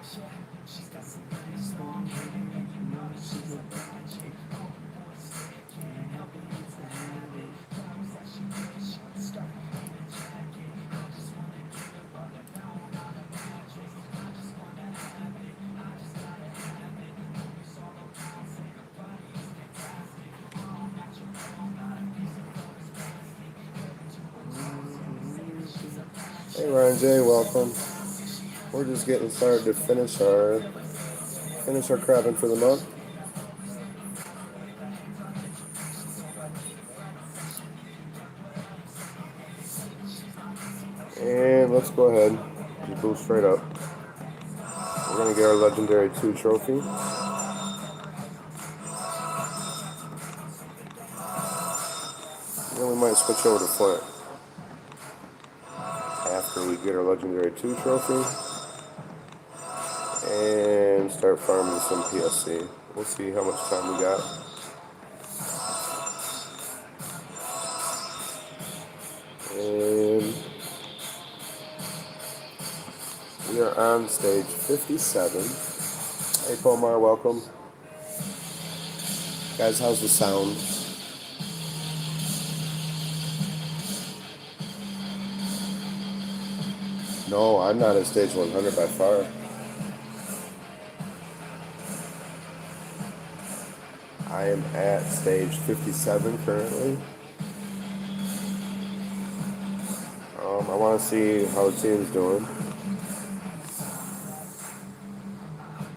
Hey Ryan J, welcome. We're just getting started to finish our crabbing for the month. And let's go ahead and move straight up. We're gonna get our Legendary 2 trophy. Then we might switch over to Flint after we get our Legendary 2 trophy and start farming some PSC. We'll see how much time we got. And we are on stage 57. Hey Pomar, welcome. Guys, how's the sound? No, I'm not at stage 100 by far. I am at stage 57 currently. I want to see how the team's doing.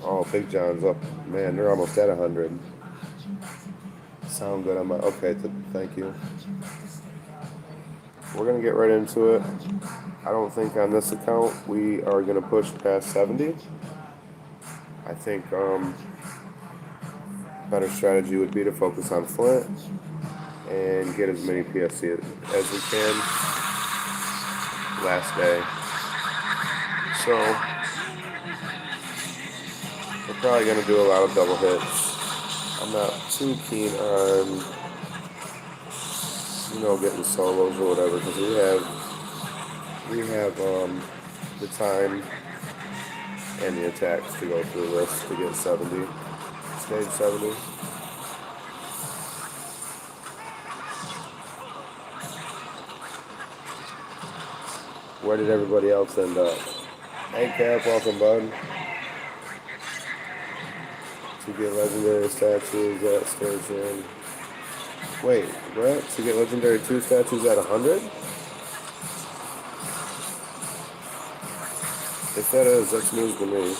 Oh, Big John's up. Man, they're almost at 100. Sound good on my... Okay, thank you. We're going to get right into it. I don't think on this account we are going to push past 70. I think better strategy would be to focus on Flint and get as many PSC as we can last day. So we're probably going to do a lot of double hits. I'm not too keen on, getting solos or whatever, because we have the time and the attacks to go through this to get 70, stage 70. Where did everybody else end up? Hey Cap, welcome bud. To get legendary statues at stage 1. Wait, what? To get legendary 2 statues at 100? If that is, that's news to me.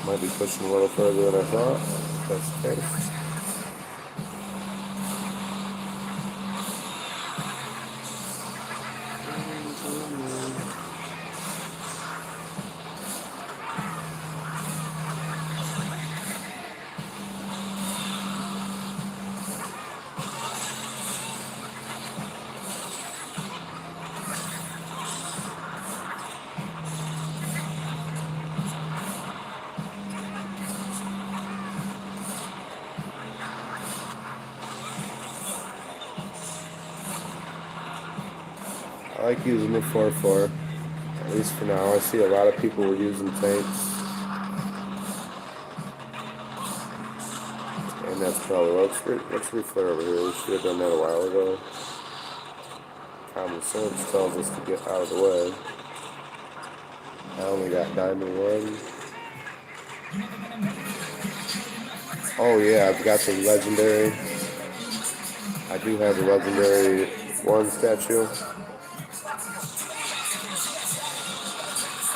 Might be pushing a little further than I thought. That's the case. I like using the 4-4, at least for now. I see a lot of people were using tanks, and that's probably, let's reflare over here. We should have done that a while ago. Common sense tells us to get out of the way. I only got diamond 1. Oh yeah, I've got the legendary. I do have the legendary 1 statue.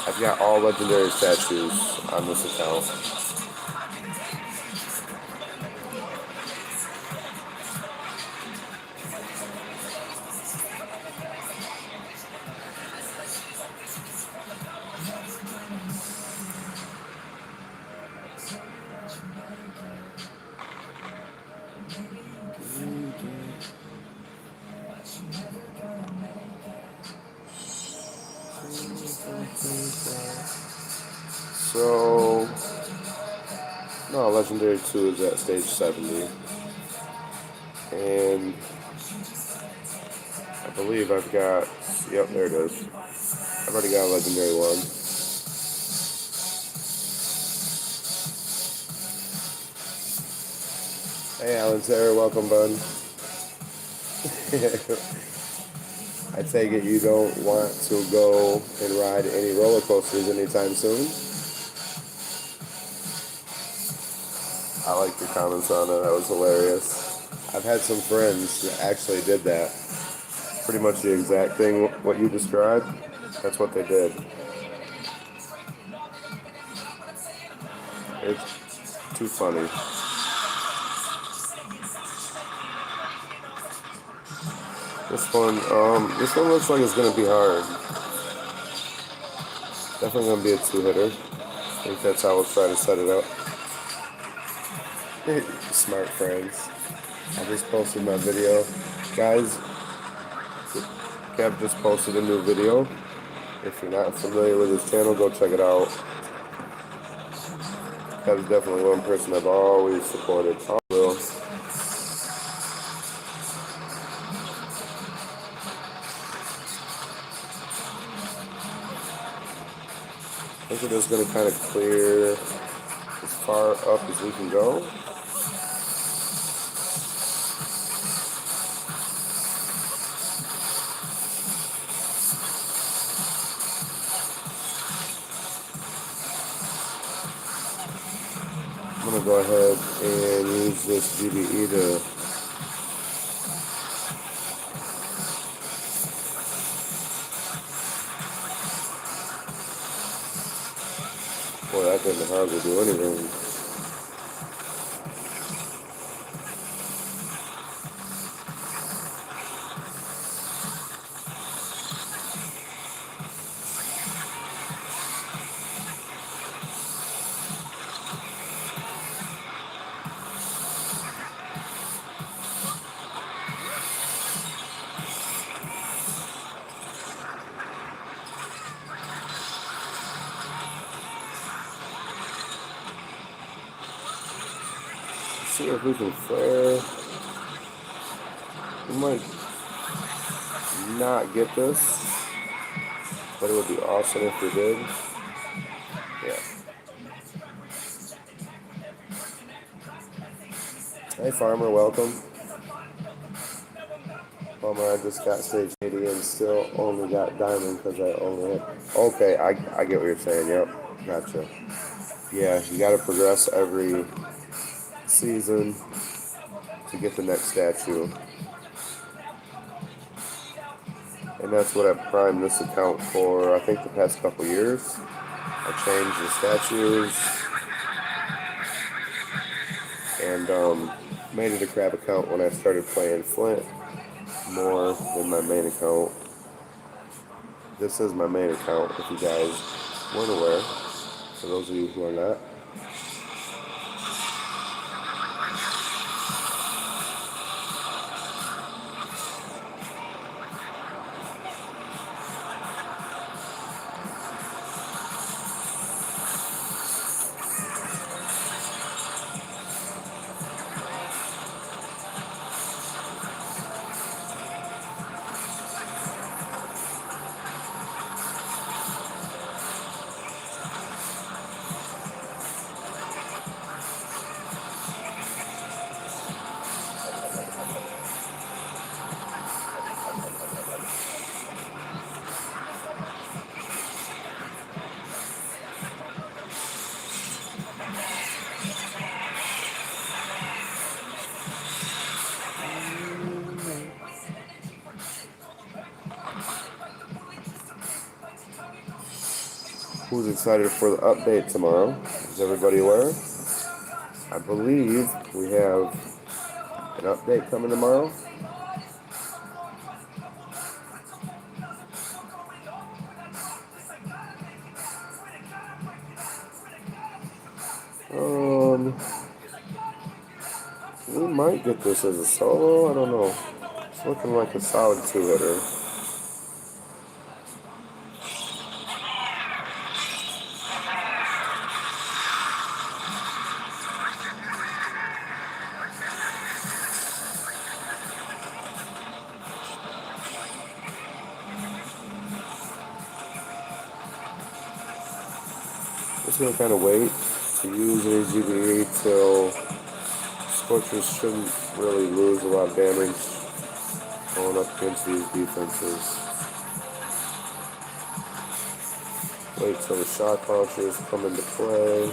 I've got all legendary statues on this account. So, no, legendary 2 is at stage 70. And I believe I've got, yep, there it is. I've already got a legendary one. Hey, Alan Sarah, welcome, bud. I take it you don't want to go and ride any roller coasters anytime soon? I like your comments on it. That was hilarious. I've had some friends that actually did that. Pretty much the exact thing what you described. That's what they did. It's too funny. This one looks like it's gonna be hard. Definitely gonna be a two-hitter. I think that's how we'll try to set it up. Smart friends. I just posted my video. Guys, Kev just posted a new video. If you're not familiar with his channel, go check it out. Kev's definitely one person I've always supported. I will. I think we're just going to kind of clear as far up as we can go. I'm going to go ahead and use this GBE to boy, that didn't hardly do anything. See if we can flare. We might not get this, but it would be awesome if we did. Yeah. Hey farmer, welcome. Bummer, I just got stage 80 and still only got diamond because I only hit. Okay, I get what you're saying. Yep, gotcha. Yeah, you got to progress every season to get the next statue. And that's what I've primed this account for, I think, the past couple years. I changed the statues and made it a crab account when I started playing Flint more than my main account. This is my main account, if you guys weren't aware, for those of you who are not. Who's excited for the update tomorrow? Is everybody aware? I believe we have an update coming tomorrow. We might get this as a solo. I don't know. It's looking like a solid two-hitter. Just gonna kind of wait to use an EGB till Scorchers shouldn't really lose a lot of damage going up against these defenses. Wait till the shock launchers come into play.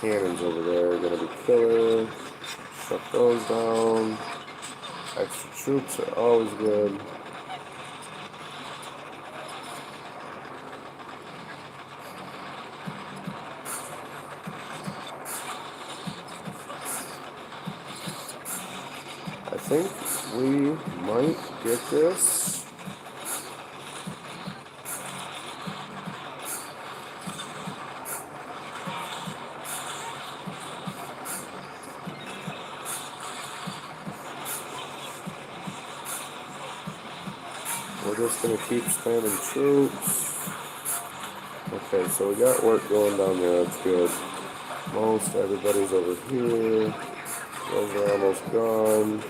Cannons over there are gonna be killer. Shut those down. Extra troops are always good. I think we might get this. We're just gonna keep spamming troops. Okay, so we got work going down there, that's good. Most everybody's over here. Those are almost gone.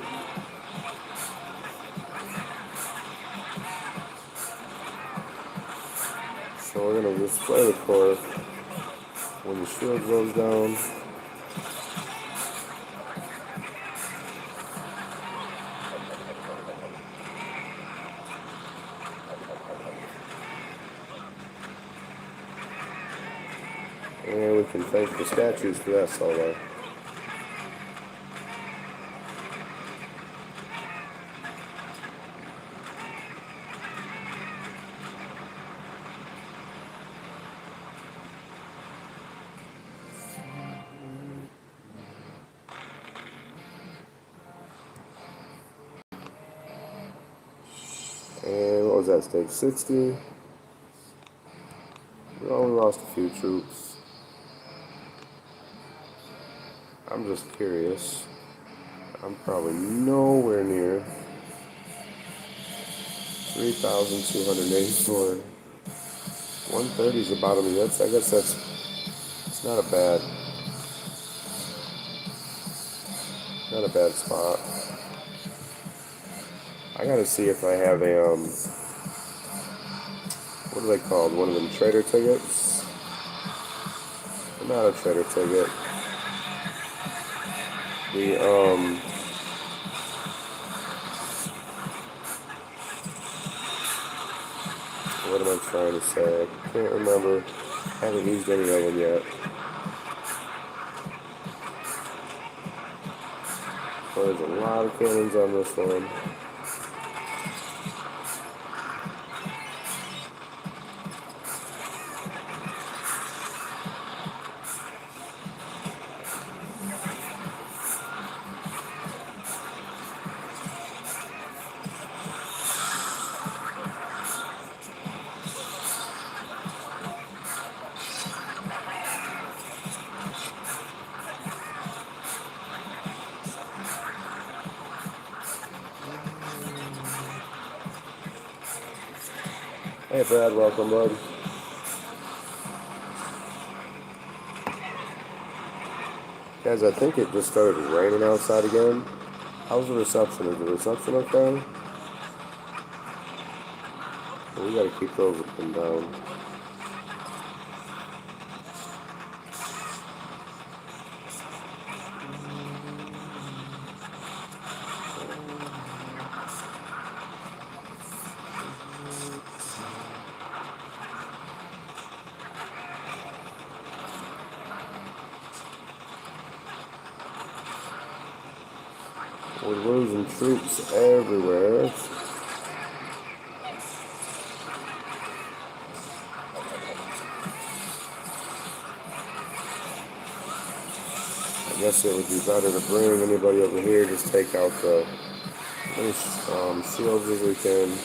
So we're gonna display the core when the shield goes down. And we can thank the statues for that solo. And what was that stake? 60. We only lost a few troops. I'm just curious. I'm probably nowhere near 3,284. 130 is the bottom of that. I guess it's not a bad spot. I gotta see if I have a what are they called? One of them trader tickets? Not a trader ticket. The what am I trying to say? I can't remember. I haven't used any of them yet. So there's a lot of cannons on this one. Hey Brad, welcome bud. Guys, I think it just started raining outside again. How's the reception? Is the reception okay? Well, we gotta keep those up and down. We're losing troops everywhere. I guess it would be better to bring anybody over here, just take out the shields as we can.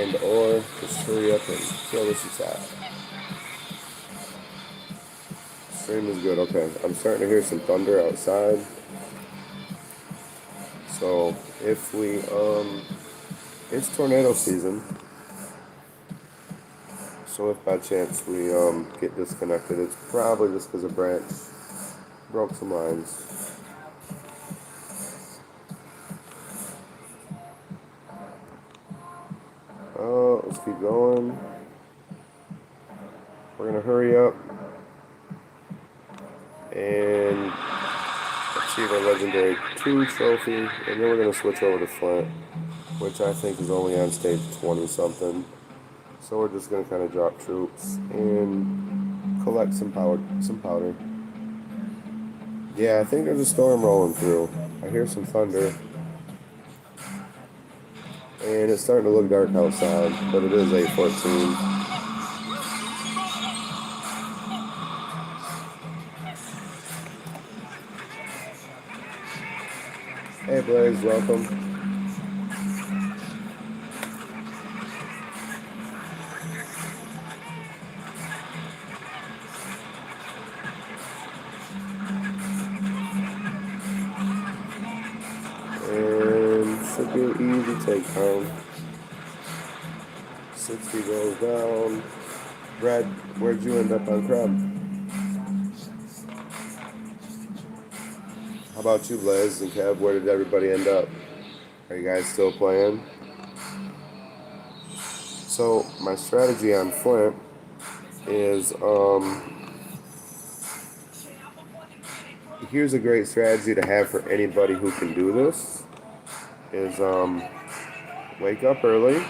and or just hurry up and kill this attack. Stream is good. Okay, I'm starting to hear some thunder outside. So if we it's tornado season. So if by chance we get disconnected, it's probably just because a branch broke some lines. Let's keep going. We're gonna hurry up and achieve our legendary 2 trophy, and then we're gonna switch over to Flint, which I think is only on stage 20 something. So we're just gonna kind of drop troops and collect some powder. Yeah, I think there's a storm rolling through. I hear some thunder. And it's starting to look dark outside, but it is 8:14. Hey Blaze, welcome. And should be an easy takedown. 60 goes down. Brad, where'd you end up on crab? How about you, Blaze and Kev? Where did everybody end up? Are you guys still playing? So my strategy on Flint is here's a great strategy to have for anybody who can do this is wake up early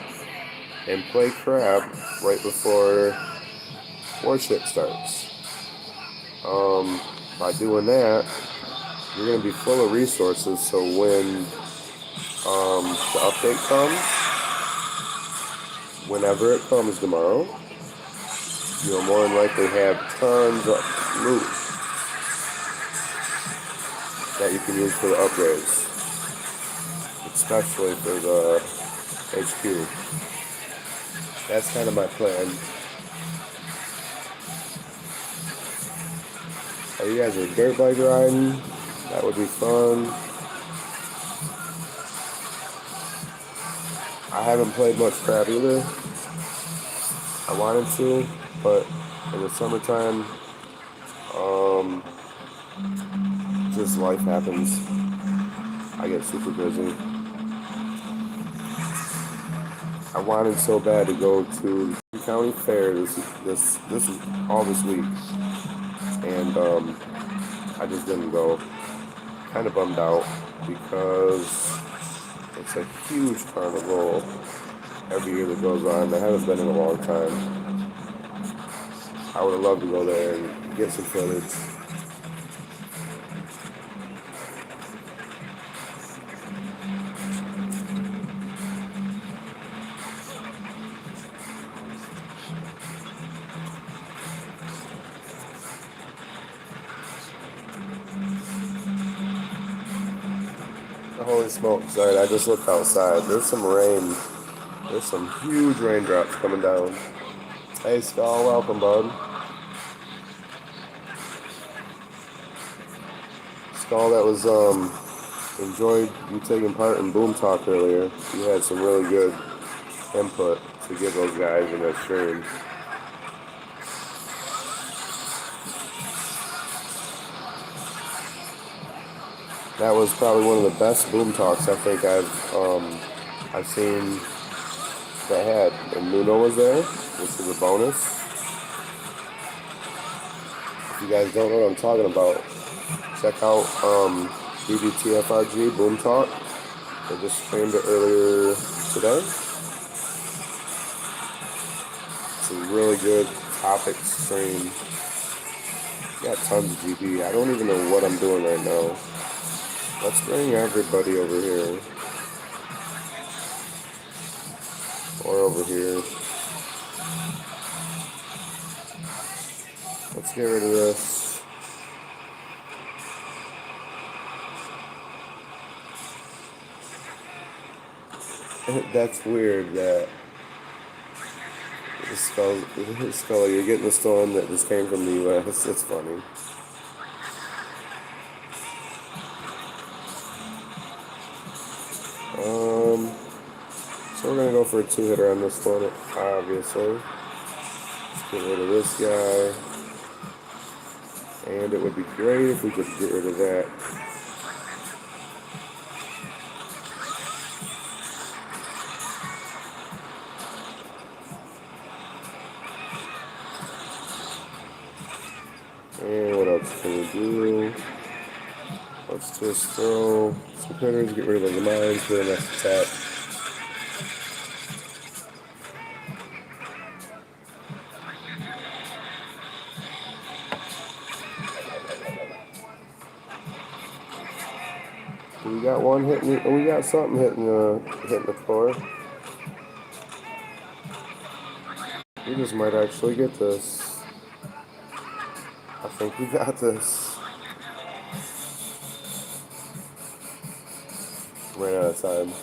and play crab right before warship starts. By doing that, you're going to be full of resources, so when the update comes, whenever it comes tomorrow, you'll more than likely have tons of loot that you can use for the upgrades, especially for the HQ. That's kind of my plan. Oh, you guys are dirt bike riding? That would be fun. I haven't played much crab either. I wanted to, but in the summertime, just life happens. I get super busy. I wanted so bad to go to the county fair this is all this week, and I just didn't go. Kind of bummed out because it's a huge carnival every year that goes on. I haven't been in a long time. I would have loved to go there and get some footage. Holy smokes, alright, I just looked outside. There's some rain. There's some huge raindrops coming down. Hey Skull, welcome bud. Skull, that was enjoyed you taking part in Boom Talk earlier. You had some really good input to give those guys in that stream. That was probably one of the best Boom Talks I think I've seen that had. And Nuno was there, which is a bonus. If you guys don't know what I'm talking about, check out BBTFRG Boom Talk. They just streamed it earlier today. It's a really good topic stream. Got tons of GP. I don't even know what I'm doing right now. Let's bring everybody over here. Or over here. Let's get rid of this. That's weird that Scully, you're getting the storm that just came from the U.S. It's funny. So we're gonna go for a 2-hitter on this one, obviously. Let's get rid of this guy. And it would be great if we could get rid of that. And what else can we do? Let's just throw some critters, get rid of the mines for the next attack. We got one hitting. We got something hitting the core. We just might actually get this. I think we got this. Ran out of time.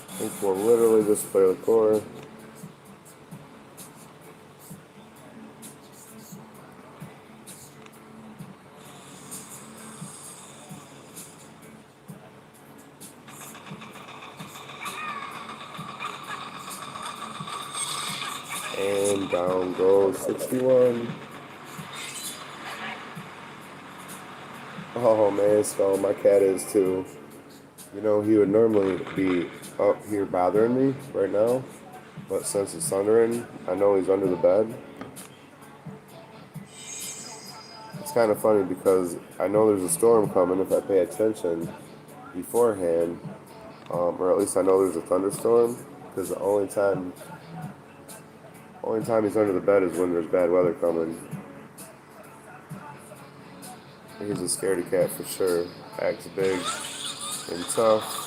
I think we'll literally just play the core. And down goes 61. Oh man, so my cat is too. You know, he would normally be up here bothering me right now, but since it's thundering, I know he's under the bed. It's kind of funny because I know there's a storm coming if I pay attention beforehand, or at least I know there's a thunderstorm, because the only time he's under the bed is when there's bad weather coming. He's a scaredy cat for sure. Acts big and tough.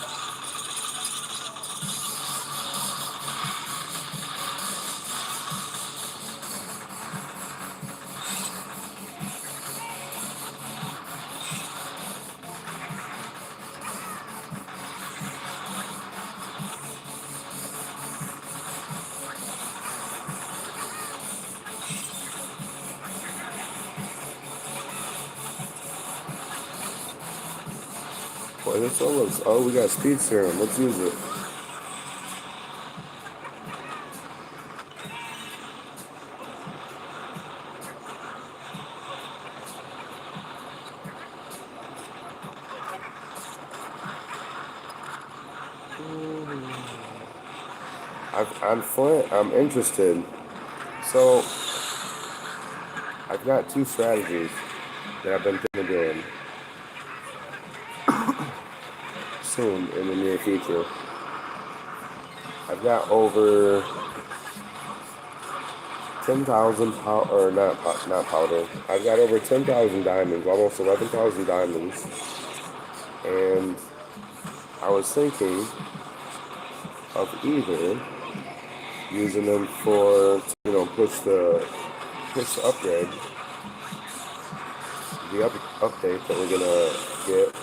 Boy, this almost. Oh, we got speed serum. Let's use it. I'm interested. So, I've got two strategies that I've been thinking of doing soon in the near future. I've got over 10,000 powder, or not powder. I've got over 10,000 diamonds, almost 11,000 diamonds, and I was thinking of either using them for, push the upgrade, the update that we're gonna get,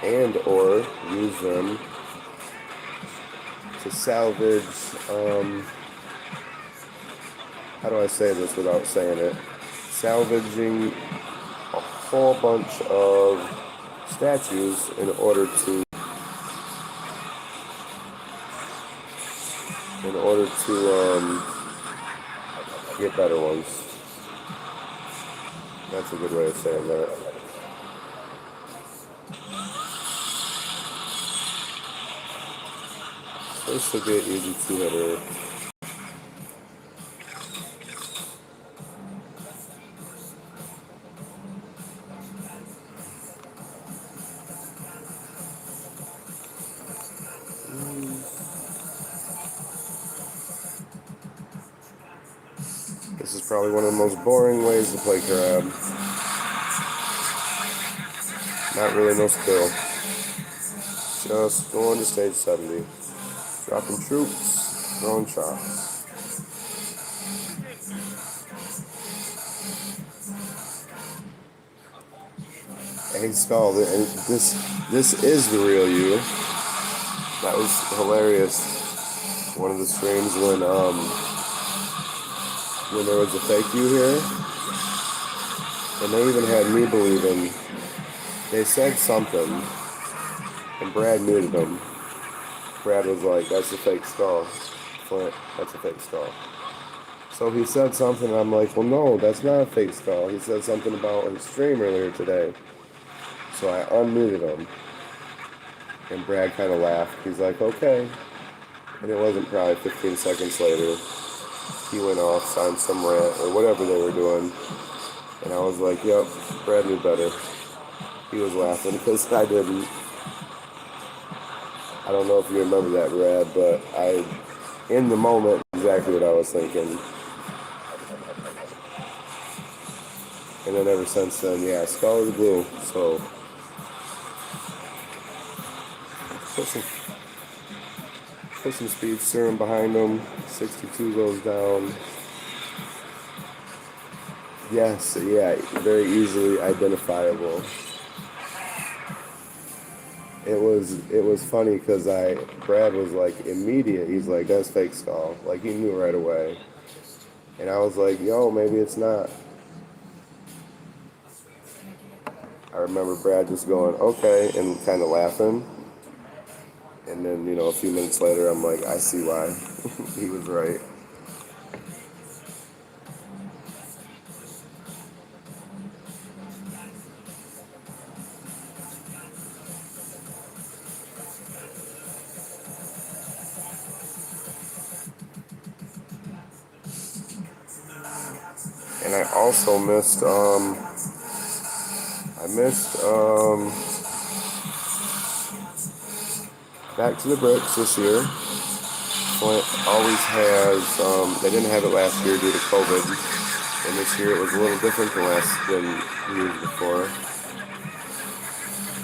and or use them to salvage. How do I say this without saying it? Salvaging a whole bunch of statues in order to get better ones. That's a good way of saying that. This should be an easy 2-hitter. This is probably one of the most boring ways to play crab. Not really no spill. Just going to stage 70. Dropping troops, throwing shots. Hey Skull, this is the real you. That was hilarious. One of the streams when there was a fake you here, and they even had me believing. They said something, and Brad muted them. Brad was like, "That's a fake skull, Flint. That's a fake skull." So he said something, and I'm like, "Well, no, that's not a fake skull." He said something about his stream earlier today. So I unmuted him, and Brad kind of laughed. He's like, "Okay." And it wasn't probably 15 seconds later, he went off, signed some rant, or whatever they were doing. And I was like, "Yep, Brad knew better." He was laughing because I didn't. I don't know if you remember that, Brad, but in the moment, exactly what I was thinking. And then ever since then, yeah, skull is glue. So put some speed serum behind them. 62 goes down. Yes, yeah, very easily identifiable. It was funny because Brad was like immediate. He's like, "That's fake skull." Like he knew right away. And I was like, "Yo, maybe it's not." I remember Brad just going, "Okay," and kind of laughing. And then, a few minutes later, I'm like, "I see why." He was right. And I also missed Back to the Bricks this year. Flint always has, they didn't have it last year due to COVID. And this year it was a little different than years before.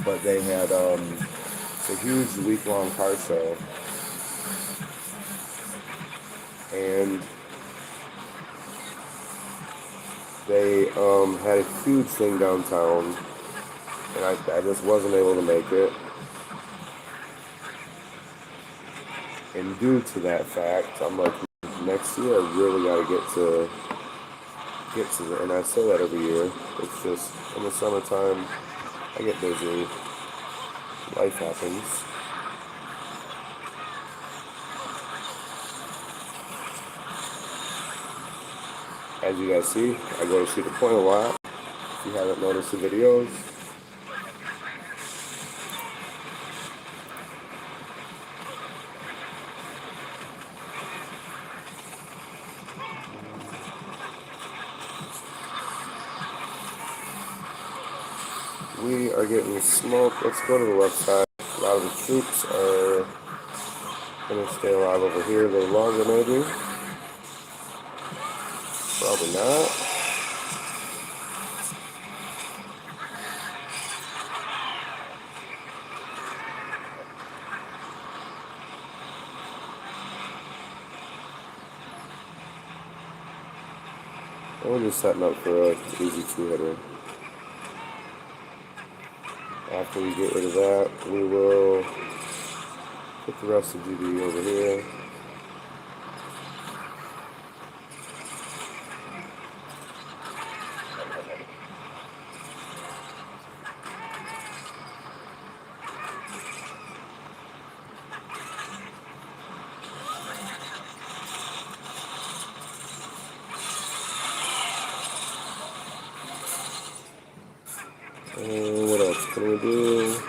But they had it's a huge week-long car show. And they had a huge thing downtown. And I just wasn't able to make it. And due to that fact, I'm like, next year I really got to get to the, and I say that every year. It's just in the summertime, I get busy. Life happens. As you guys see, I go to Cedar Point a lot. If you haven't noticed the videos, we are getting smoked. Let's go to the left side. A lot of the troops are going to stay alive over here a little longer, maybe. Probably not. And we're just setting up for an easy two-hitter. After we get rid of that, we will put the rest of GD over here. And what else can we do?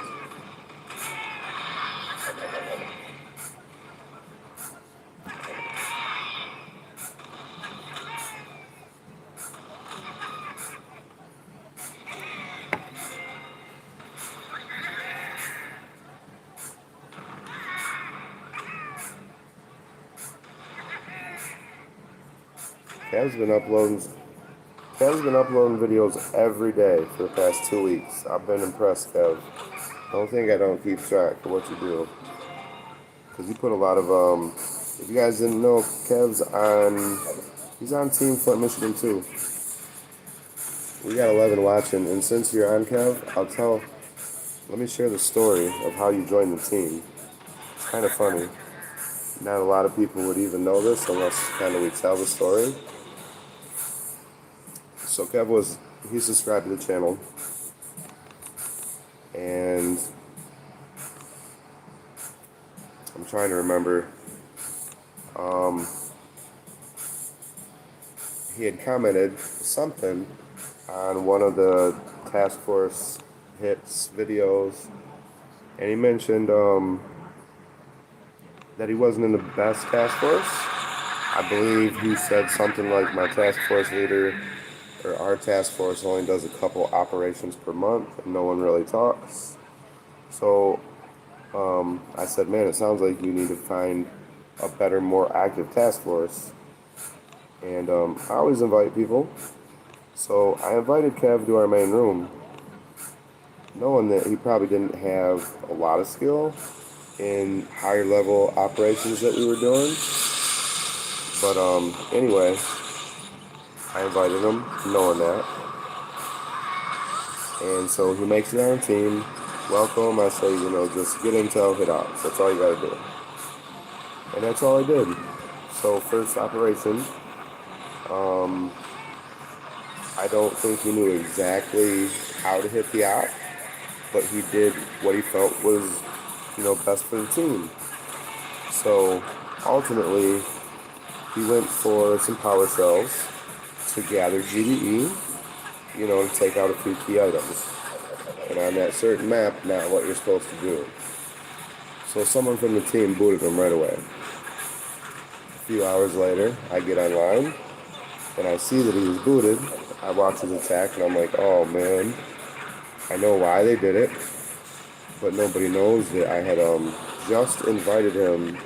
Kev's been uploading Kev's been uploading videos every day for the past 2 weeks. I've been impressed, Kev. Don't think I don't keep track of what you do. Because you put a lot of, if you guys didn't know, he's on Team Flint, Michigan too. We got 11 watching, and since you're on, Kev, let me share the story of how you joined the team. It's kind of funny. Not a lot of people would even know this unless we tell the story. So he subscribed to the channel, and I'm trying to remember. He had commented something on one of the Task Force Hits videos, and he mentioned that he wasn't in the best task force. I believe he said something like, my task force leader or our task force only does a couple operations per month and no one really talks. So I said, man, it sounds like you need to find a better, more active task force. And I always invite people. So I invited Kev to our main room, knowing that he probably didn't have a lot of skill in higher level operations that we were doing. But anyway, I invited him knowing that. And so he makes it on the team. Welcome. I say, just get intel, hit ops. That's all you gotta do. And that's all I did. So first operation, I don't think he knew exactly how to hit the op, but he did what he felt was, best for the team. So ultimately, he went for some power cells to gather GDE, to take out a few key items. And on that certain map, not what you're supposed to do. So someone from the team booted him right away. A few hours later, I get online, and I see that he was booted. I watch his attack, and I'm like, oh man, I know why they did it, but nobody knows that I had just invited him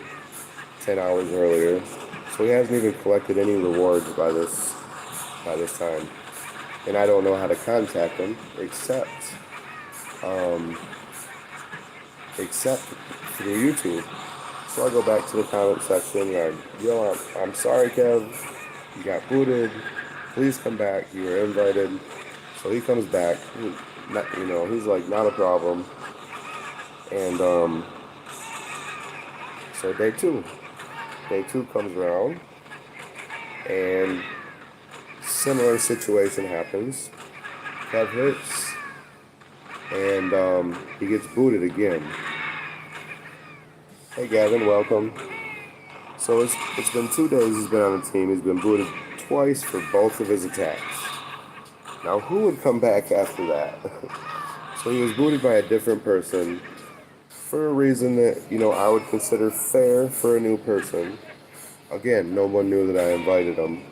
10 hours earlier, so he hasn't even collected any rewards by this time. And I don't know how to contact him except through YouTube. So I go back to the comment section and I'm sorry, Kev, you got booted. Please come back. You were invited. So he comes back. He's like, not a problem. And so day two comes around, and similar situation happens. Kev hits, and he gets booted again. Hey Gavin, welcome. So it's been 2 days he's been on the team. He's been booted twice for both of his attacks. Now who would come back after that? So he was booted by a different person for a reason that, I would consider fair for a new person. Again, no one knew that I invited him.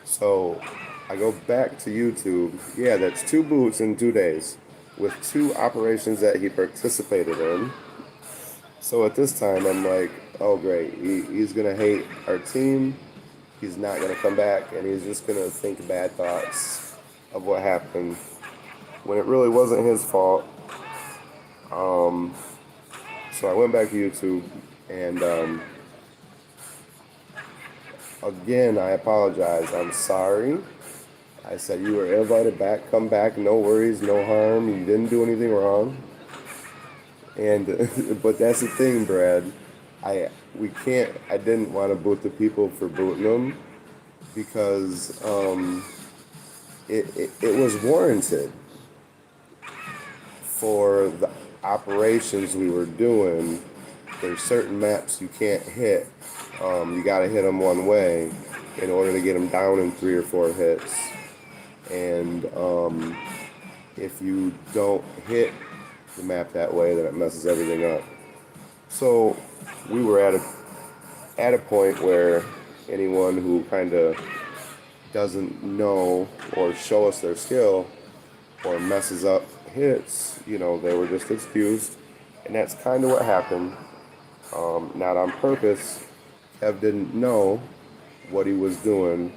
So I go back to YouTube. Yeah, that's 2 boots in 2 days with 2 operations that he participated in. So at this time, I'm like, oh great, he's going to hate our team. He's not going to come back, and he's just going to think bad thoughts of what happened when it really wasn't his fault. So I went back to YouTube, and again, I apologize. I'm sorry. I said, you were invited back. Come back. No worries. No harm. You didn't do anything wrong. And but that's the thing, Brad. I didn't want to boot the people for booting them because it was warranted for the operations we were doing. There's certain maps you can't hit. You got to hit them one way in order to get them down in 3 or 4 hits. And if you don't hit the map that way, then it messes everything up. So we were at a point where anyone who kind of doesn't know or show us their skill or messes up hits, they were just excused. And that's kind of what happened. Not on purpose. Kev didn't know what he was doing.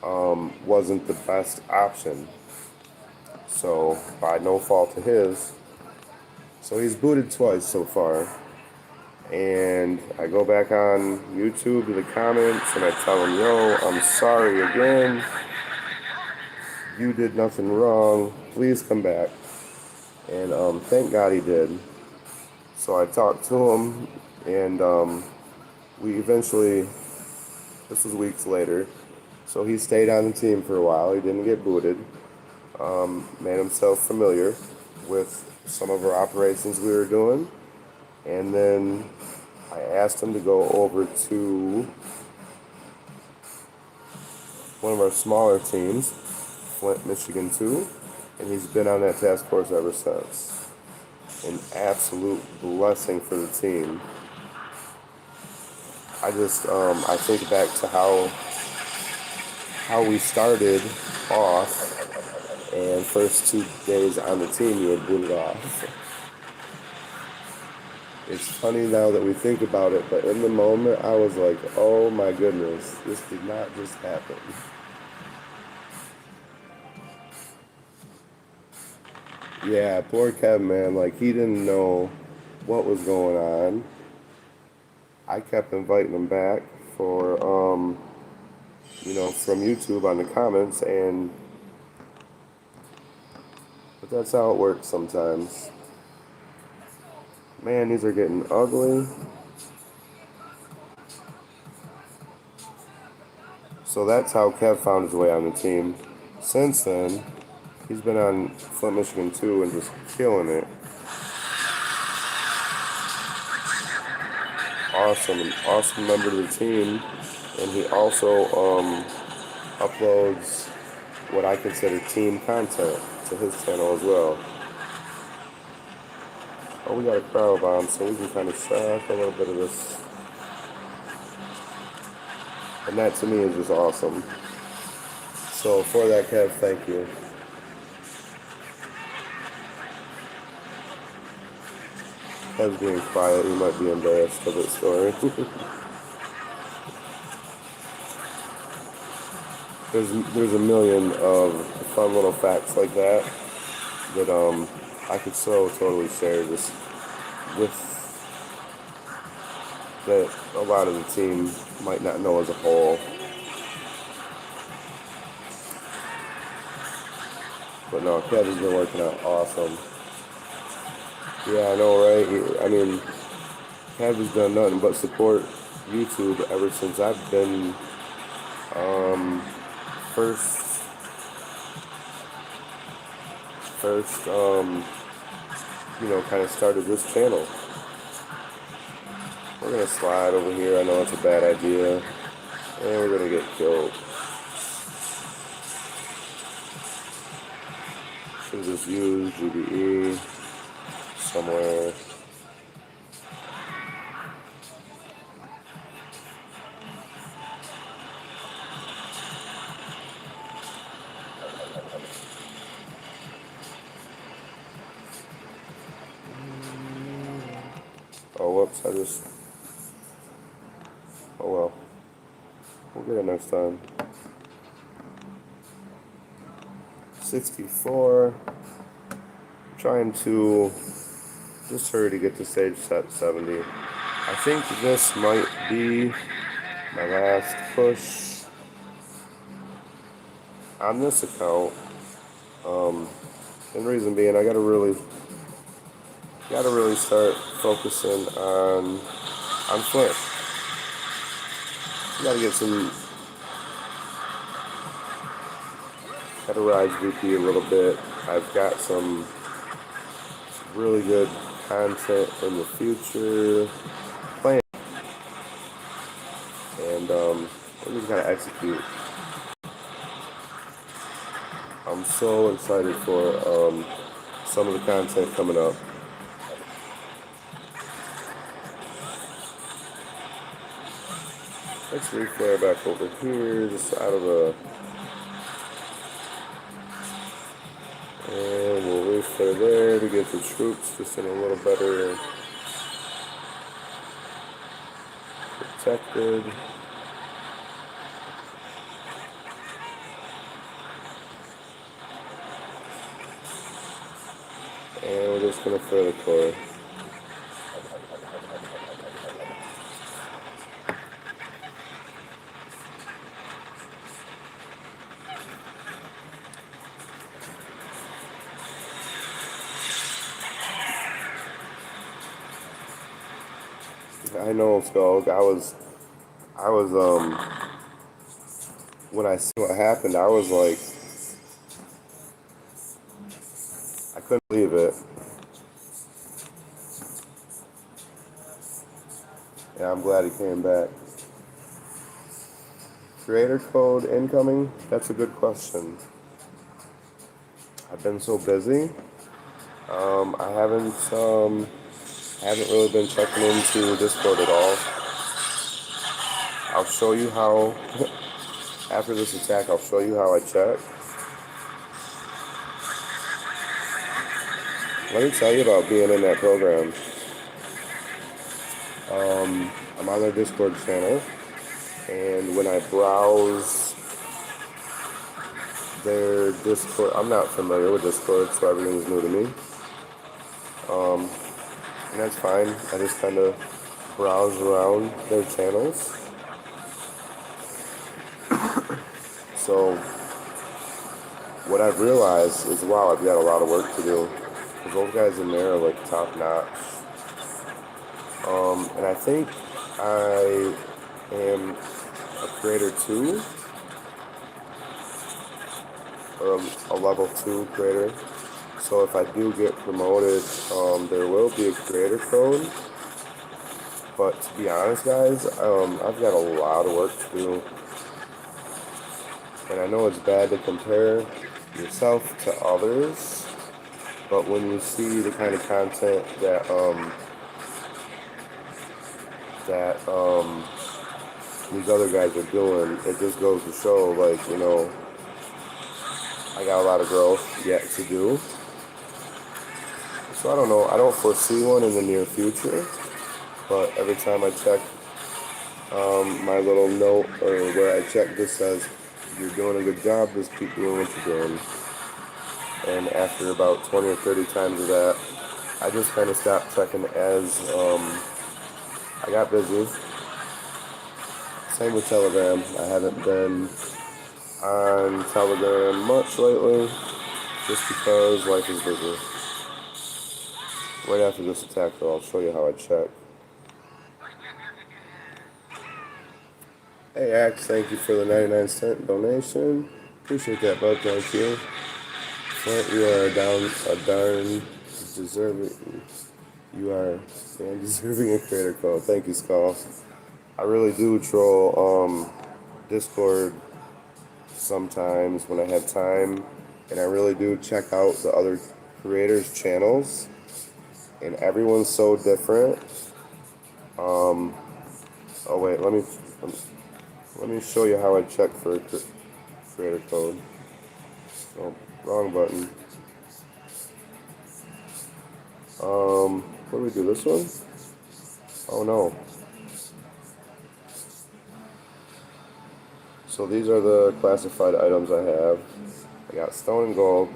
wasn't the best option. So by no fault of his, so he's booted twice so far. And I go back on YouTube to the comments and I tell him, yo, I'm sorry again. You did nothing wrong. Please come back. And thank God he did. So I talked to him and we eventually, this was weeks later, so he stayed on the team for a while. He didn't get booted. Made himself familiar with some of our operations we were doing. And then I asked him to go over to one of our smaller teams, Flint, Michigan 2, and he's been on that task force ever since. An absolute blessing for the team. I think back to how we started off, and first 2 days on the team, you were booted off. It's funny now that we think about it, but in the moment, I was like, oh my goodness, this did not just happen. Yeah, poor Kevin, man. Like, he didn't know what was going on. I kept inviting him back for, from YouTube on the comments, but that's how it works sometimes. Man, these are getting ugly. So that's how Kev found his way on the team. Since then, he's been on Flint, Michigan 2 and just killing it. Awesome member of the team. And he also uploads what I consider team content to his channel as well. Oh, we got a cryo bomb, so we can kind of suck a little bit of this. And that to me is just awesome. So for that, Kev, thank you. Kev's being quiet. He might be embarrassed of his story. There's a million of fun little facts like that I could so totally share just with that a lot of the team might not know as a whole. But no, Kevin's been working out awesome. Yeah, I know, right? I mean, Kevin's done nothing but support YouTube ever since I've been first kind of started this channel. We're gonna slide over here. I know it's a bad idea, and we're gonna get killed. Should just use GBE somewhere. Oh, whoops, oh well. We'll get it next time. 64. Trying to just hurry to get to stage set 70. I think this might be my last push on this account. And the reason being, I gotta really start focusing on Flint. Gotta get some. Gotta rise VP a little bit. I've got some really good content in the future planned, and we just gotta execute. I'm so excited for some of the content coming up. Let's reflare back over here, just out of a. And we'll reflare there to get the troops just in a little better protected. just gonna fill the core. I know, Skull. I was, when I see what happened, I was like, I couldn't believe it. Yeah, I'm glad he came back. Creator code incoming? That's a good question. I've been so busy. I haven't really been checking into Discord at all. I'll show you how, after this attack, I'll show you how I check. Let me tell you about being in that program. I'm on their Discord channel, and when I browse their Discord, I'm not familiar with Discord, so everything's new to me. And that's fine. I just kind of browse around their channels. So what I've realized is, wow, I've got a lot of work to do. Because those guys in there are like top notch. And I think I am a creator 2, or a level 2 creator. So if I do get promoted, there will be a creator code. But to be honest, guys, I've got a lot of work to do. And I know it's bad to compare yourself to others, but when you see the kind of content that these other guys are doing, it just goes to show, like, I got a lot of growth yet to do. So I don't know. I don't foresee one in the near future, but every time I check my little note, or where I check, this says, you're doing a good job, just keep doing what you're doing. And after about 20 or 30 times of that, I just kind of stopped checking as I got busy. Same with Telegram. I haven't been on Telegram much lately, just because life is busy. Right after this attack, though, I'll show you how I check. Hey, Axe, thank you for the 99-cent donation. Appreciate that, bud. Thank you. Flint, you are a darn deserving. You are damn deserving a creator code. Thank you, Skull. I really do troll Discord sometimes when I have time, and I really do check out the other creators' channels, and everyone's so different. Oh wait, let me show you how I check for a creator code. Oh, wrong button. What do we do? This one? Oh no. So these are the classified items I have. I got stone and gold.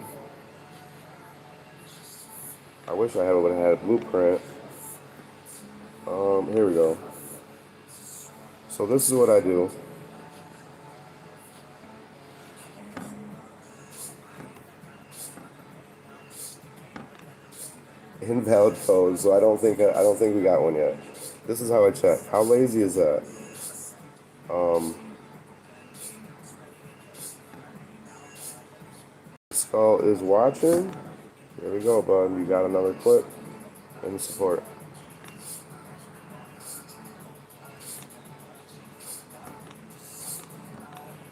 I wish I would have had a blueprint. Here we go. So this is what I do. Invalid code. So I don't think we got one yet. This is how I check. How lazy is that? Skull is watching. There we go, bud. You got another clip in support.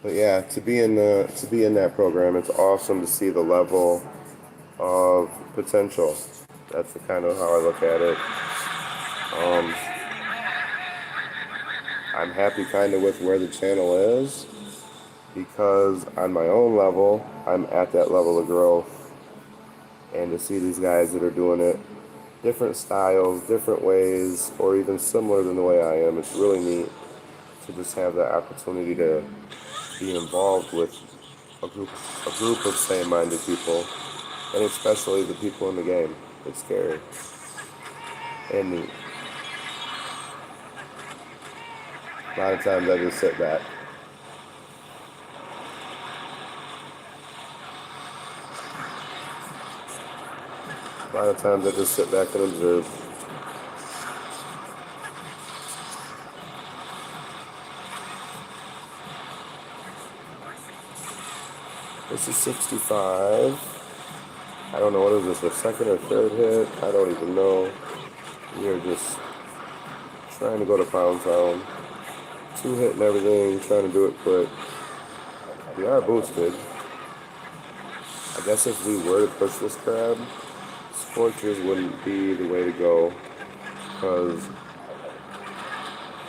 But yeah, to be in that program, it's awesome to see the level of potential. That's the kind of how I look at it. I'm happy kind of with where the channel is, because on my own level, I'm at that level of growth. And to see these guys that are doing it, different styles, different ways, or even similar than the way I am, it's really neat to just have the opportunity to be involved with a group of same-minded people, and especially the people in the game. It's scary and neat. A lot of times I just sit back. A lot of times I just sit back and observe. This is 65. I don't know, what is this, a second or third hit? I don't even know. We are just trying to go to Pound Town. 2 hit and everything, trying to do it quick. We are boosted. I guess if we were to push this crab, Scorchers wouldn't be the way to go, because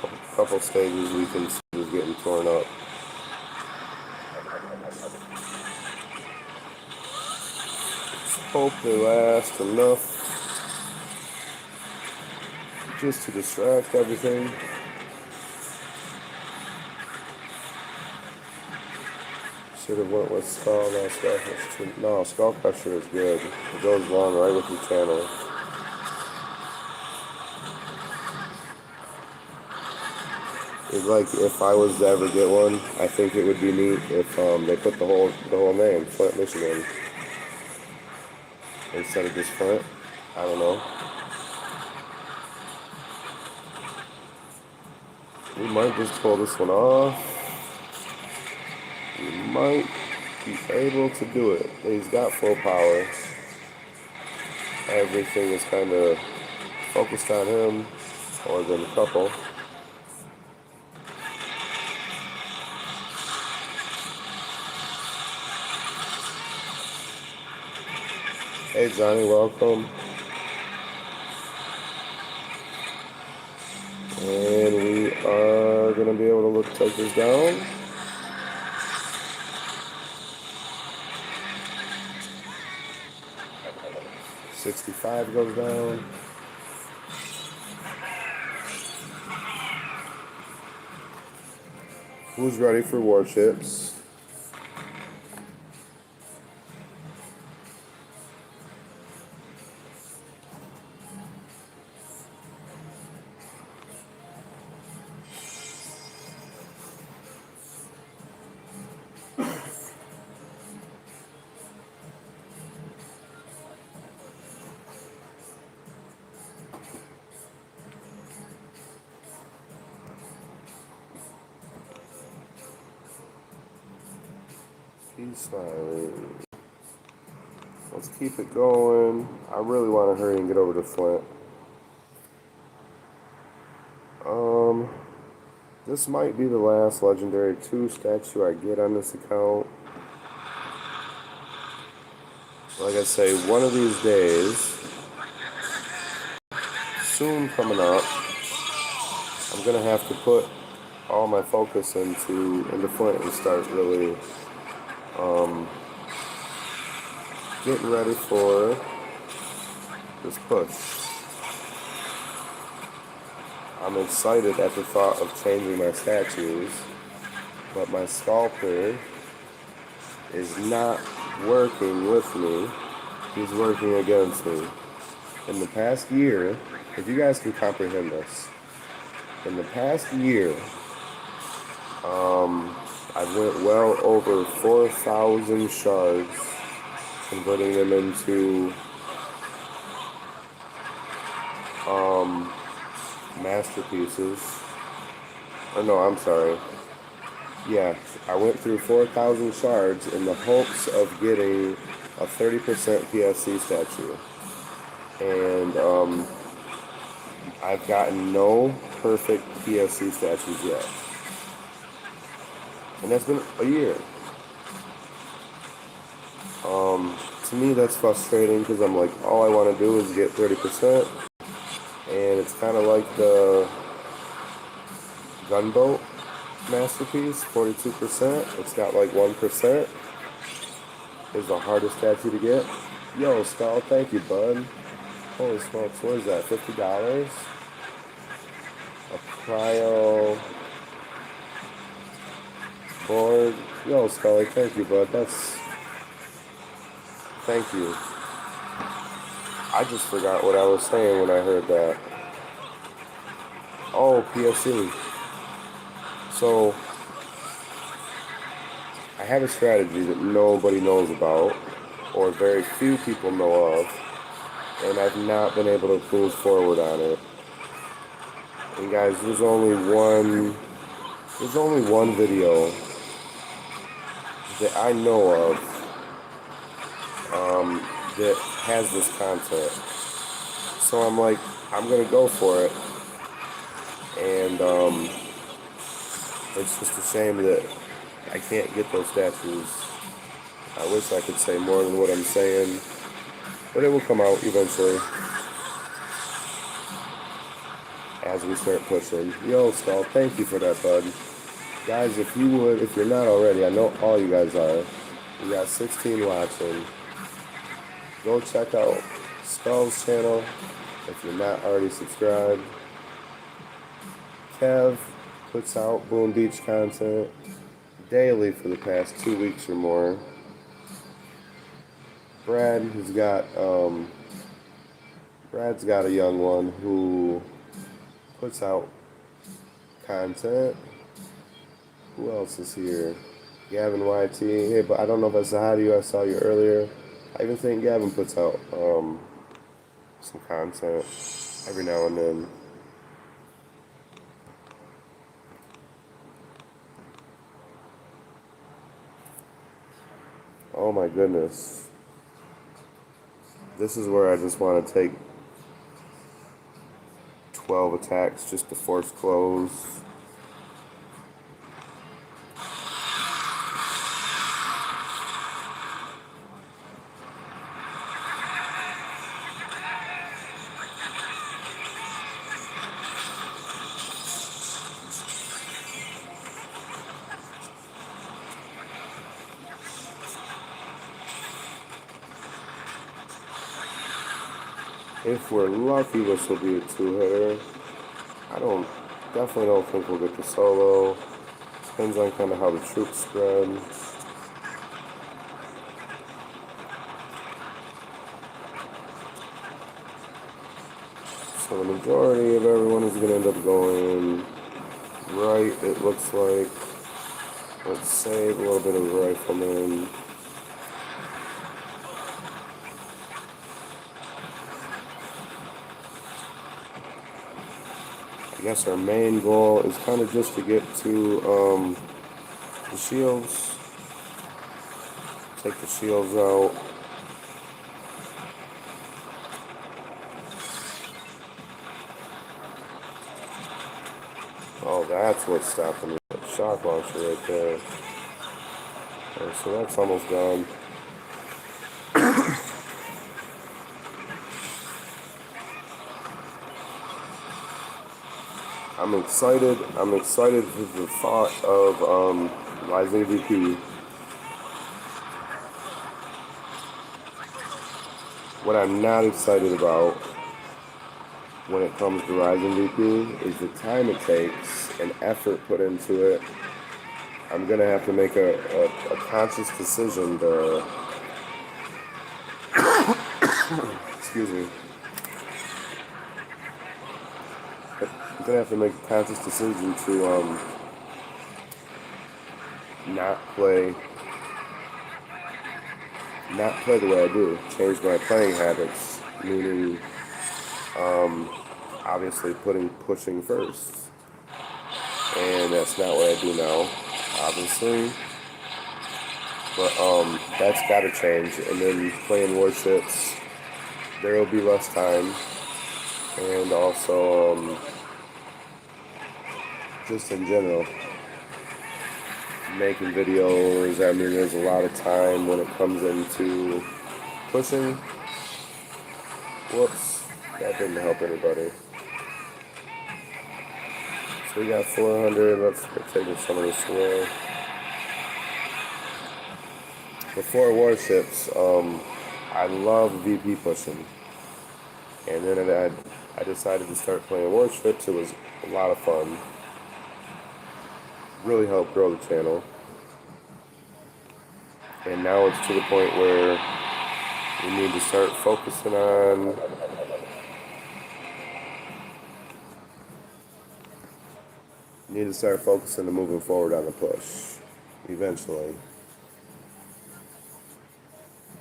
a couple stages we can see is getting torn up. Let's hope they last enough just to distract everything. Should have went with Skull, no, Skull Crusher. No, Skull Crusher is good. It goes along right with the channel. It's like, if I was to ever get one, I think it would be neat if they put the whole name, Flint, Michigan, instead of just Flint. I don't know. We might just pull this one off. We might be able to do it. He's got full power. Everything is kind of focused on him, or than a couple. Hey Johnny, welcome. And we are going to be able to take this down. $65 goes down. Who's ready for warships? Peace smiling. Let's keep it going. I really want to hurry and get over to Flint. This might be the last Legendary 2 statue I get on this account. Like I say, one of these days, soon coming up, I'm going to have to put all my focus into Flint and start really getting ready for this push. I'm excited at the thought of changing my statues, but my sculptor is not working with me. He's working against me. In the past year, if you guys can comprehend this, in the past year, I went well over 4,000 shards, converting them into masterpieces. Or no, I'm sorry. Yeah, I went through 4,000 shards in the hopes of getting a 30% PSC statue. And I've gotten no perfect PSC statues yet. And that's been a year. To me, that's frustrating because I'm like, all I want to do is get 30%. And it's kind of like the Gunboat masterpiece, 42%. It's got like 1%. Is the hardest statue to get. Yo, Skull, thank you, bud. Holy smokes, what is that, $50? A cryo board. Yo, Scully, thank you, bud. Thank you. I just forgot what I was saying when I heard that. Oh, PSC. So, I have a strategy that nobody knows about, or very few people know of, and I've not been able to move forward on it. And guys, there's only one video that I know of that has this content. So I'm like, I'm gonna go for it, and it's just a shame that I can't get those statues. I wish I could say more than what I'm saying, but it will come out eventually as we start pushing. Yo, Skull, thank you for that, bud. Guys, if you would, if you're not already, I know all you guys are. We got 16 watching. Go check out Skull's channel if you're not already subscribed. Kev puts out Boom Beach content daily for the past 2 weeks or more. Brad's got a young one who puts out content. Who else is here? Gavin YT. Hey, but I don't know if I said hi to you. I saw you earlier. I even think Gavin puts out some content every now and then. Oh my goodness. This is where I just want to take 12 attacks just to force close. If we're lucky, this will be a two-hitter. Definitely don't think we'll get the solo. Depends on kind of how the troops spread. So the majority of everyone is going to end up going right, it looks like. Let's save a little bit of rifleman. I guess our main goal is kind of just to get to the shields. Take the shields out. Oh, that's what's stopping me. That shock launcher right there. Okay, so that's almost gone. I'm excited. I'm excited for the thought of Rising VP. What I'm not excited about when it comes to Rising VP is the time it takes and effort put into it. I'm gonna have to make a conscious decision to excuse me. I'm gonna have to make a conscious decision to not play the way I do. Change my playing habits, meaning obviously pushing first. And that's not what I do now, obviously. But that's gotta change. And then playing warships, there will be less time. And also just in general, making videos, I mean, there's a lot of time when it comes into pushing. Whoops, that didn't help anybody. So we got 400, let's take some of this away. The 4 warships, I love VP pushing. And then I decided to start playing warships. It was a lot of fun. Really helped grow the channel. And now it's to the point where We need to start focusing on and moving forward on the push. Eventually.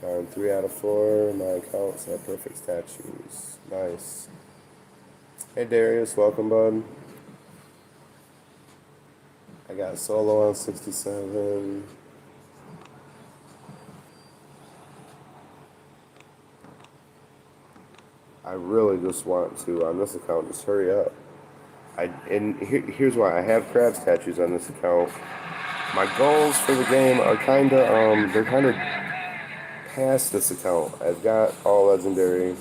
Down 3 out of 4. My accounts have perfect statues. Nice. Hey Darius, welcome bud. I got solo on 67. I really just want to, on this account, just hurry up. Here's why. I have crab statues on this account. My goals for the game are they're kind of past this account. I've got all legendary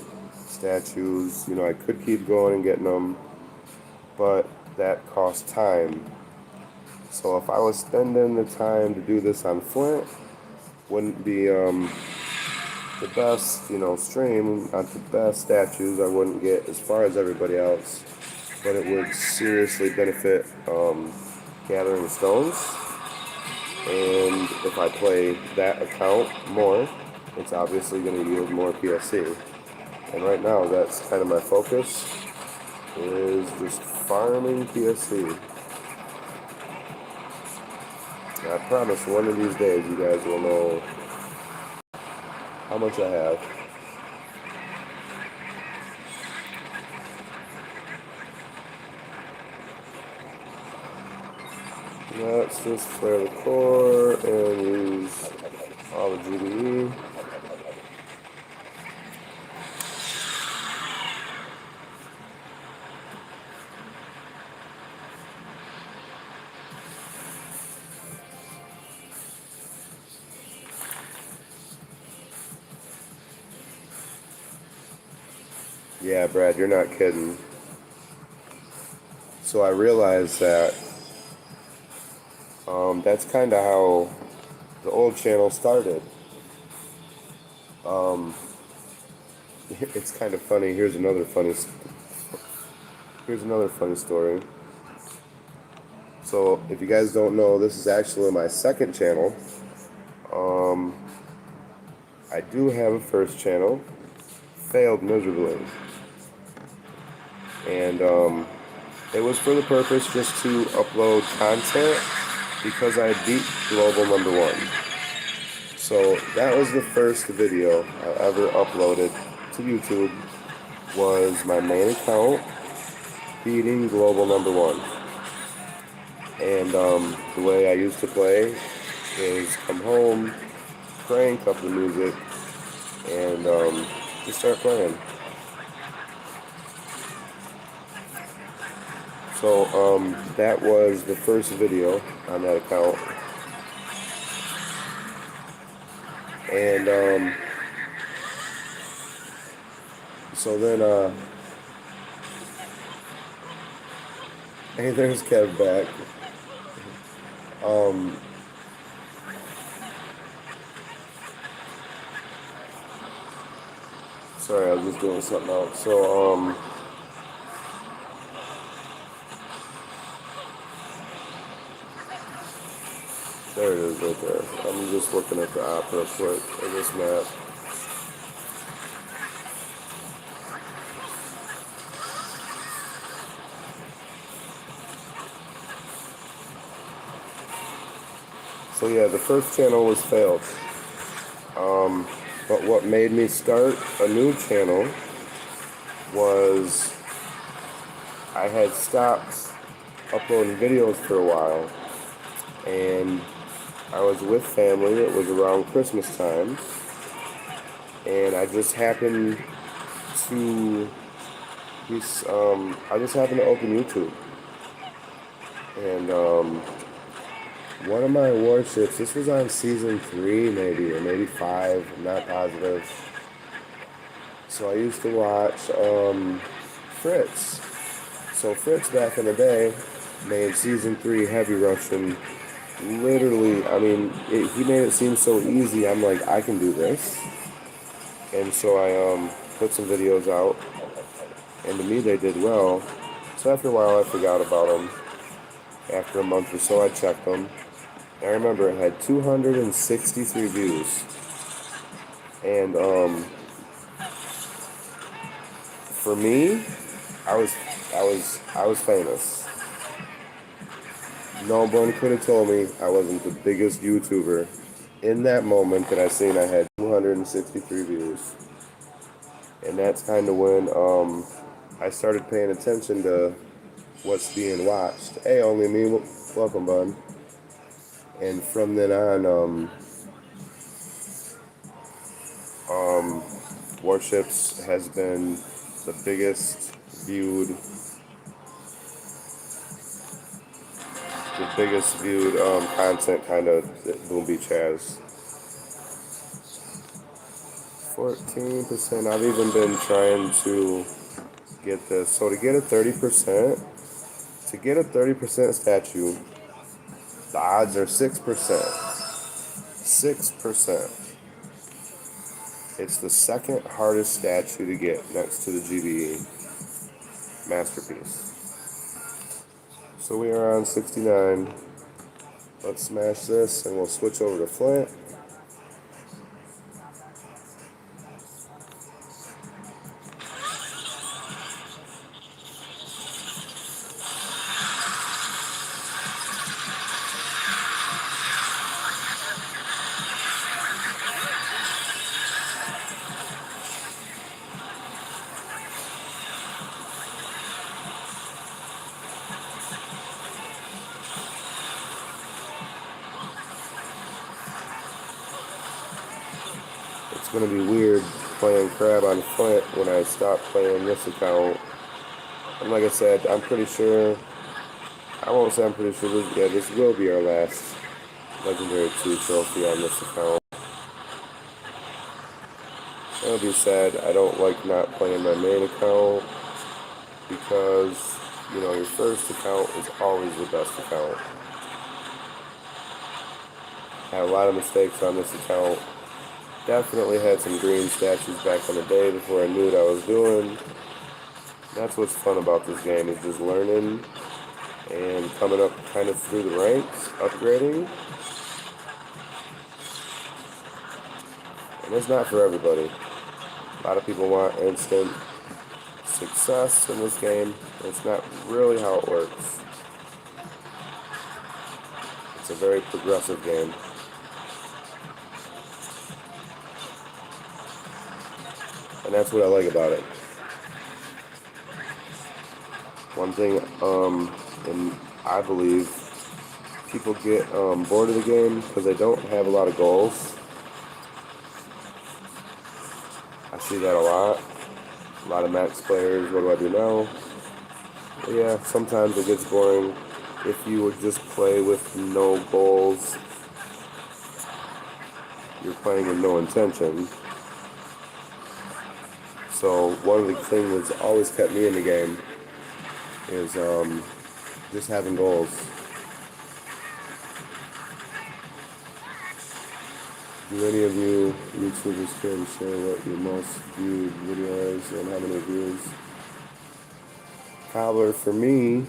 statues. You know, I could keep going and getting them, but that costs time. So if I was spending the time to do this on Flint, wouldn't be the best, stream, not the best statues. I wouldn't get as far as everybody else, but it would seriously benefit gathering stones. And if I play that account more, it's obviously going to yield more PSC. And right now, that's kind of my focus, is just farming PSC. I promise one of these days you guys will know how much I have. Let's just flare the core and use all the GBE. Yeah, Brad, you're not kidding. So I realized that that's kind of how the old channel started. It's kind of funny. Here's another funny story. So if you guys don't know, this is actually my second channel. I do have a first channel, failed miserably, and it was for the purpose just to upload content because I beat global #1. So that was the first video I ever uploaded to YouTube, was my main account beating global #1. And the way I used to play is come home, crank up the music, and just start playing. So that was the first video on that account. And so then, hey, there's Kev back. Sorry, I was just doing something else. So, there it is right there. I'm just looking at the app real quick, or this map. So yeah, the first channel was failed. But what made me start a new channel was I had stopped uploading videos for a while, and I was with family. It was around Christmas time, and I just happened to open YouTube, and one of my warships, this was on season 3 maybe, or maybe 5, I'm not positive. So I used to watch Fritz. So Fritz back in the day made season 3 Heavy Russian. Literally, I mean, he made it seem so easy. I'm like, I can do this. And so I put some videos out, and to me they did well. So after a while I forgot about them. After a month or so I checked them. I remember it had 263 views. And for me, I was famous. No one could have told me I wasn't the biggest YouTuber. In that moment that I seen, I had 263 views, and that's kind of when I started paying attention to what's being watched. Hey, only me, welcome, bud. And from then on, Warships has been the viewed, the biggest viewed content kind of that Boom Beach has. 14%. I've even been trying to get this. So to get a 30% statue, the odds are 6%. 6%. It's the second hardest statue to get next to the GBE masterpiece. So we are on 69. Let's smash this and we'll switch over to Flint. It's going to be weird playing crab on Flint when I stop playing this account. And like I said, I'm pretty sure, I won't say I'm pretty sure, this will be our last Legendary 2 trophy on this account. That'll be sad. I don't like not playing my main account because, your first account is always the best account. I had a lot of mistakes on this account. Definitely had some green statues back in the day before I knew what I was doing. That's what's fun about this game, is just learning and coming up kind of through the ranks, upgrading. And it's not for everybody. A lot of people want instant success in this game. It's not really how it works. It's a very progressive game. And that's what I like about it. One thing, and I believe people get bored of the game because they don't have a lot of goals. I see that a lot. A lot of max players, what do I do now? But yeah, sometimes it gets boring. If you would just play with no goals, you're playing with no intention. So one of the things that's always kept me in the game is just having goals. Do any of you YouTubers care to share what your most viewed video is and how many views? Cobbler, for me,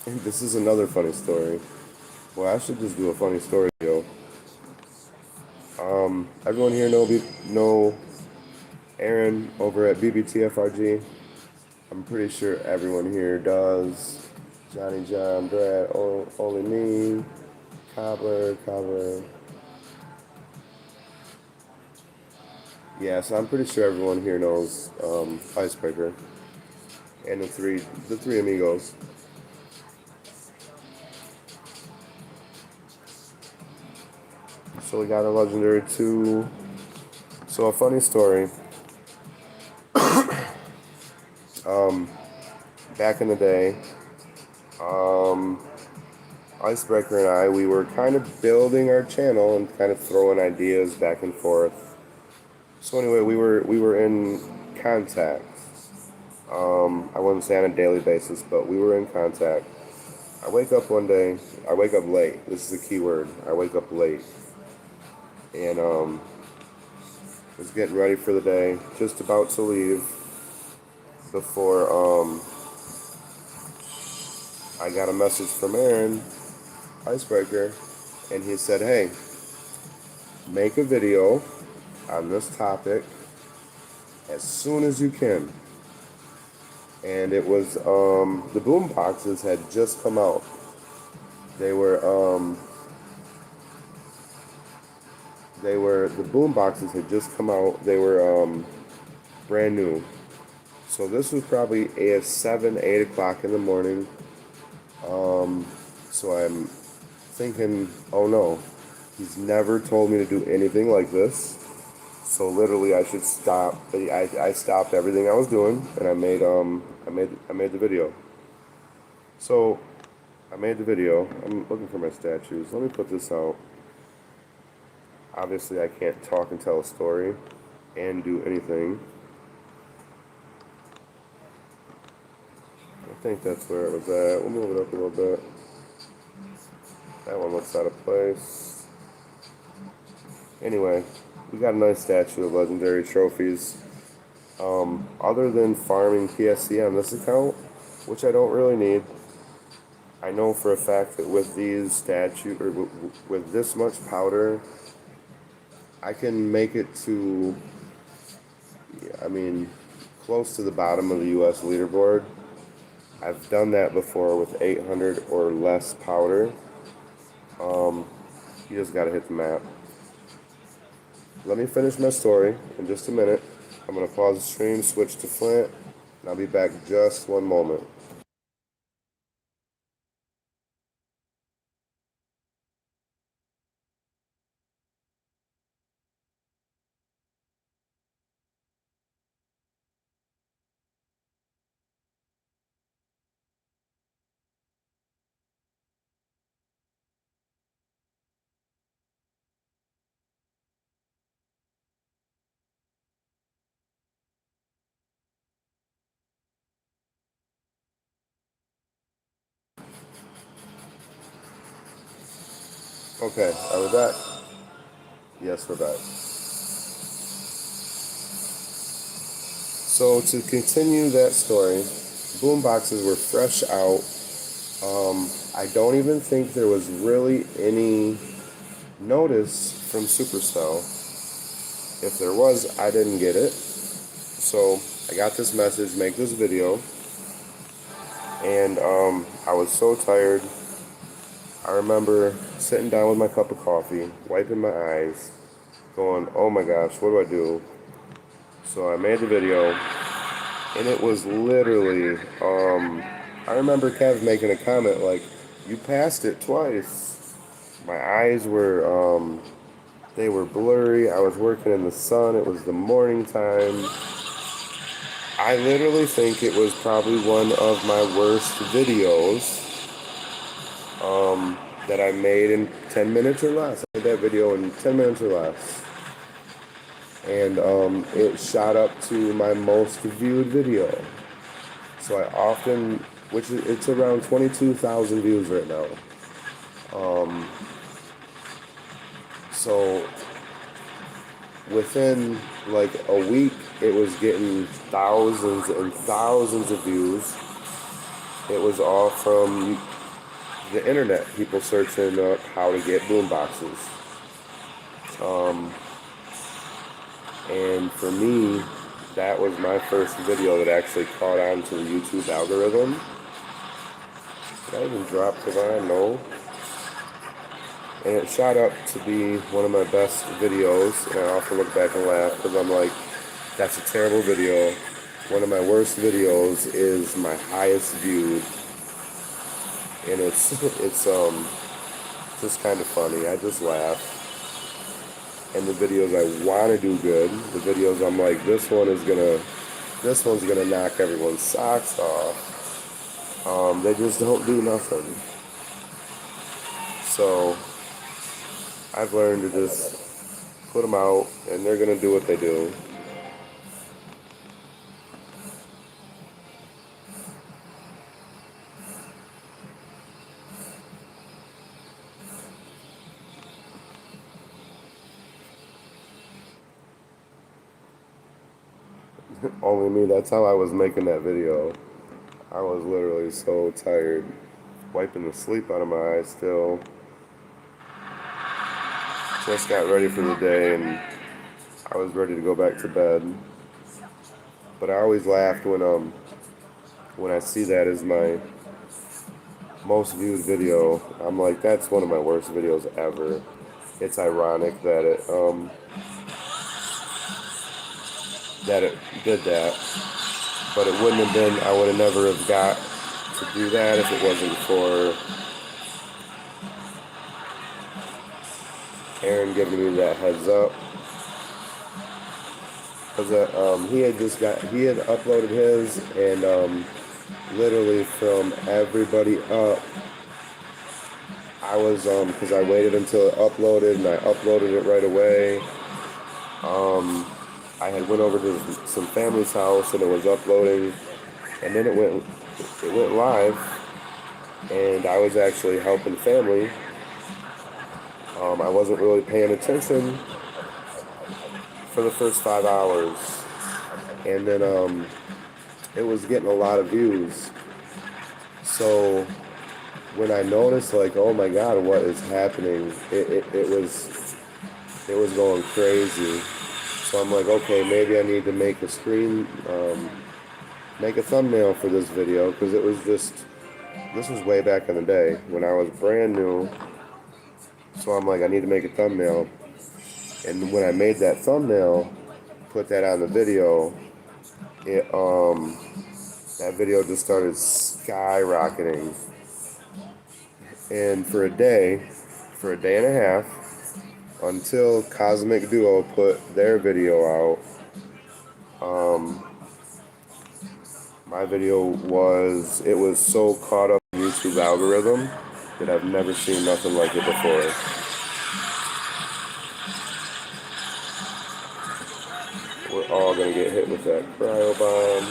this is another funny story. Well, I should just do a funny story, yo. Everyone here know Aaron over at BBTFRG? I'm pretty sure everyone here does. Johnny John, Brad, only me, Cobbler. Yeah, so I'm pretty sure everyone here knows Icebreaker and the three amigos. So we got a Legendary 2. So a funny story. Back in the day, Icebreaker and I, we were kind of building our channel and kind of throwing ideas back and forth. So anyway, we were in contact. I wouldn't say on a daily basis, but we were in contact. I wake up one day. I wake up late. This is the key word. I wake up late, and was getting ready for the day, just about to leave, before I got a message from Aaron, Icebreaker, and he said, "Hey, make a video on this topic as soon as you can. And it was, the boom boxes had just come out. They were, the boom boxes had just come out. They were, brand new. So this was probably at 7, 8 o'clock in the morning. So I'm thinking, oh no, he's never told me to do anything like this. So literally, I should stop. I stopped everything I was doing, and I made the video. So I made the video. I'm looking for my statues. Let me put this out. Obviously, I can't talk and tell a story and do anything. I think that's where it was at. We'll move it up a little bit. That one looks out of place. Anyway, we got a nice statue of legendary trophies. Other than farming PSC on this account, which I don't really need, I know for a fact that with these statues, or with this much powder, I can make it to, I mean, close to the bottom of the US leaderboard. I've done that before with 800 or less powder. You just gotta hit the map. Let me finish my story in just a minute. I'm gonna pause the stream, switch to Flint, and I'll be back just one moment. Okay, are we back? Yes, we're back. So to continue that story, boom boxes were fresh out. I don't even think there was really any notice from Supercell. If there was, I didn't get it. So I got this message, make this video, and I was so tired. I remember sitting down with my cup of coffee, wiping my eyes, going, oh my gosh, what do I do? So I made the video, and it was literally, I remember Kev making a comment like, you passed it twice. My eyes were, they were blurry. I was working in the sun. It was the morning time. I literally think it was probably one of my worst videos that I made in 10 minutes or less. I made that video in 10 minutes or less. And it shot up to my most viewed video. So I often, it's around 22,000 views right now. So within like a week, it was getting thousands and thousands of views. It was all from the internet, people searching up how to get boom boxes. And for me, that was my first video that actually caught on to the YouTube algorithm. Did I even drop Divine? No. And it shot up to be one of my best videos, and I often look back and laugh because I'm like, that's a terrible video. One of my worst videos is my highest viewed, and it's just kind of funny. I just laugh. And the videos I want to do good, the videos I'm like, this one's gonna knock everyone's socks off. They just don't do nothing. So I've learned to just put them out, and they're gonna do what they do. Only me, that's how I was making that video. I was literally so tired, wiping the sleep out of my eyes still. just got ready for the day and I was ready to go back to bed. But I always laughed when I see that as my most viewed video. I'm like, that's one of my worst videos ever. It's ironic that it did that, but it wouldn't have been. I would have never have got to do that if it wasn't for Aaron giving me that heads up. Because he had uploaded his, and literally from everybody up, I was because I waited until it uploaded and I uploaded it right away. I had went over to some family's house and it was uploading, and then it went live, and I was actually helping family. I wasn't really paying attention for the first 5 hours, and then it was getting a lot of views. So when I noticed, like, oh my God, what is happening? It was going crazy. So I'm like, okay, maybe I need to make a make a thumbnail for this video, because this was way back in the day when I was brand new. So I'm like, I need to make a thumbnail. And when I made that thumbnail, put that on the video, that video just started skyrocketing. And for a day and a half, until Cosmic Duo put their video out, my video was so caught up in YouTube algorithm that I've never seen nothing like it before. We're all gonna get hit with that cryo bomb.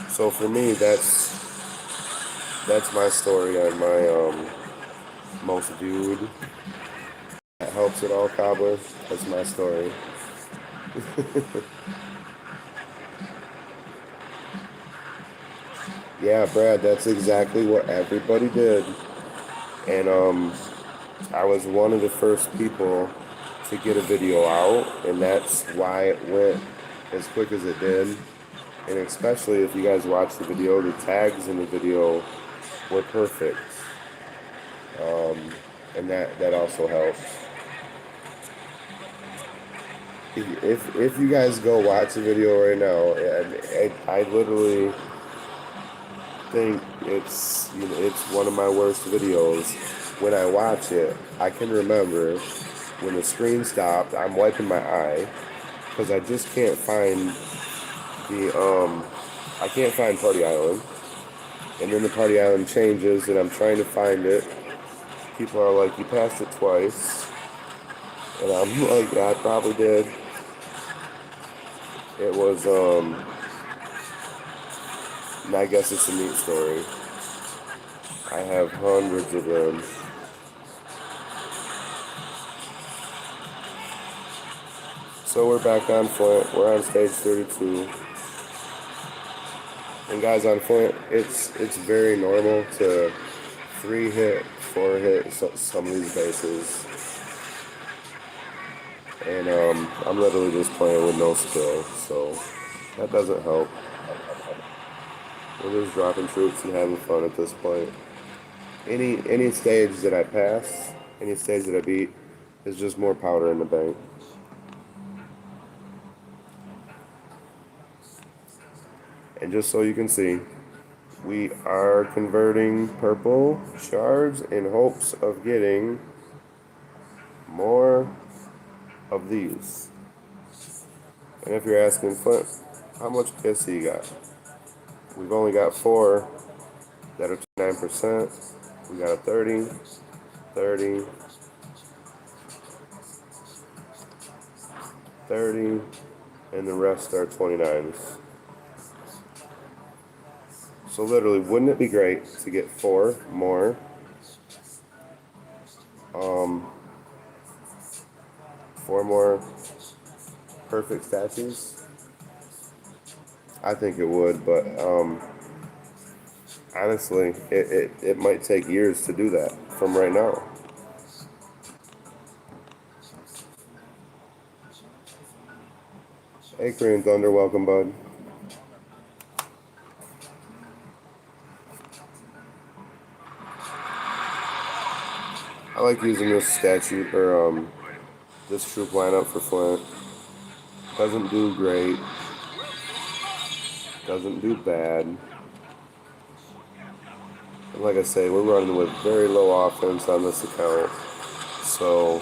So for me, that's my story on my most viewed. That helps it all, Cobbler. That's my story. Yeah, Brad, that's exactly what everybody did. And I was one of the first people to get a video out, and that's why it went as quick as it did. And especially if you guys watch the video, the tags in the video were perfect. And that also helps. If you guys go watch the video right now, I literally think it's one of my worst videos. When I watch it, I can remember when the screen stopped, I'm wiping my eye because I just can't find I can't find Party Island, and then the Party Island changes, and I'm trying to find it. People are like, you passed it twice, and I'm like, yeah, I probably did. It was and I guess it's a neat story. I have hundreds of them. So we're back on Flint. We're on stage 32. And guys, on Flint, it's very normal to 3-hit, 4-hit some of these bases. And I'm literally just playing with no skill, so that doesn't help. We're just dropping troops and having fun at this point. Any stage that I pass, any stage that I beat, is just more powder in the bank. And just so you can see, we are converting purple shards in hopes of getting more of these. And if you're asking, Flint, how much PSC you got? We've only got 4 that are 29%. We got a 30, 30, 30, and the rest are 29s. So literally, wouldn't it be great to get 4 more? 4 more perfect statues? I think it would, but honestly, it might take years to do that from right now. Hey, Korean Thunder, welcome, bud. I like using this statute or this troop lineup for Flint. Doesn't do great. Doesn't do bad. And like I say, we're running with very low offense on this account, so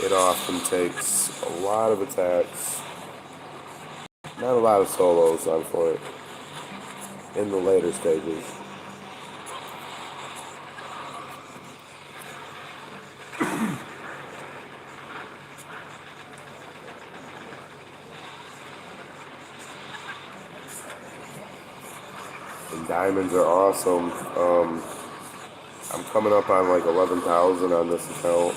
it often takes a lot of attacks, not a lot of solos on Flint in the later stages. And diamonds are awesome. I'm coming up on like 11,000 on this account.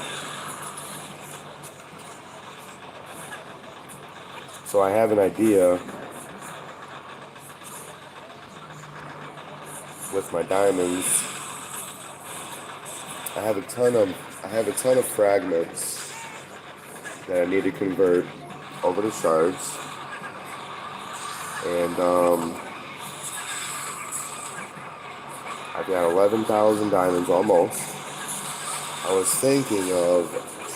So I have an idea with my diamonds. I have a ton of fragments that I need to convert over to shards. And I've got 11,000 diamonds almost. I was thinking of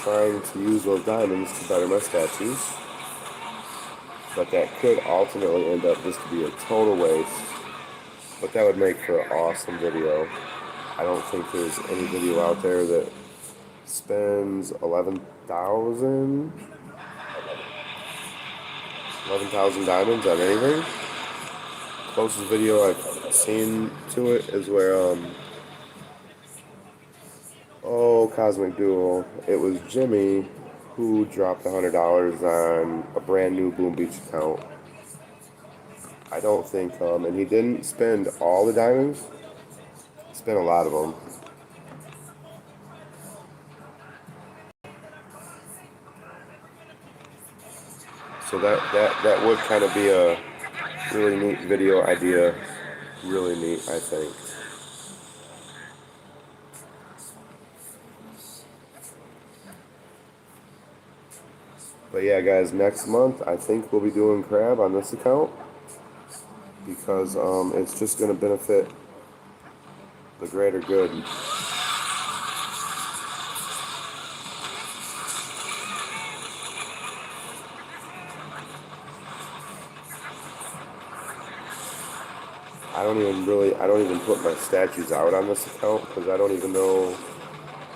trying to use those diamonds to better my statues, but that could ultimately end up just to be a total waste. But that would make for an awesome video. I don't think there's any video out there that spends 11,000 diamonds on anything. Closest video I've seen to it is where Cosmic Duel. It was Jimmy who dropped $100 on a brand new Boom Beach account. I don't think, and he didn't spend all the diamonds. He spent a lot of them. So that would kind of be a really neat video idea. Really neat, I think. But yeah, guys, next month I think we'll be doing crab on this account because it's just going to benefit the greater good. I don't even put my statues out on this account because I don't even know.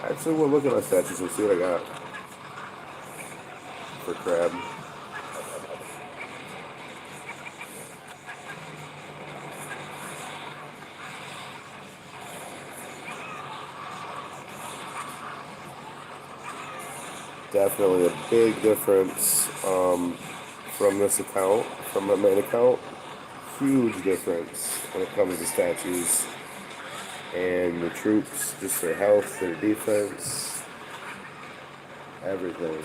Actually, we'll look at my statues and see what I got for crab. Definitely a big difference from this account, from my main account. Huge difference when it comes to statues and the troops, just their health, their defense, everything.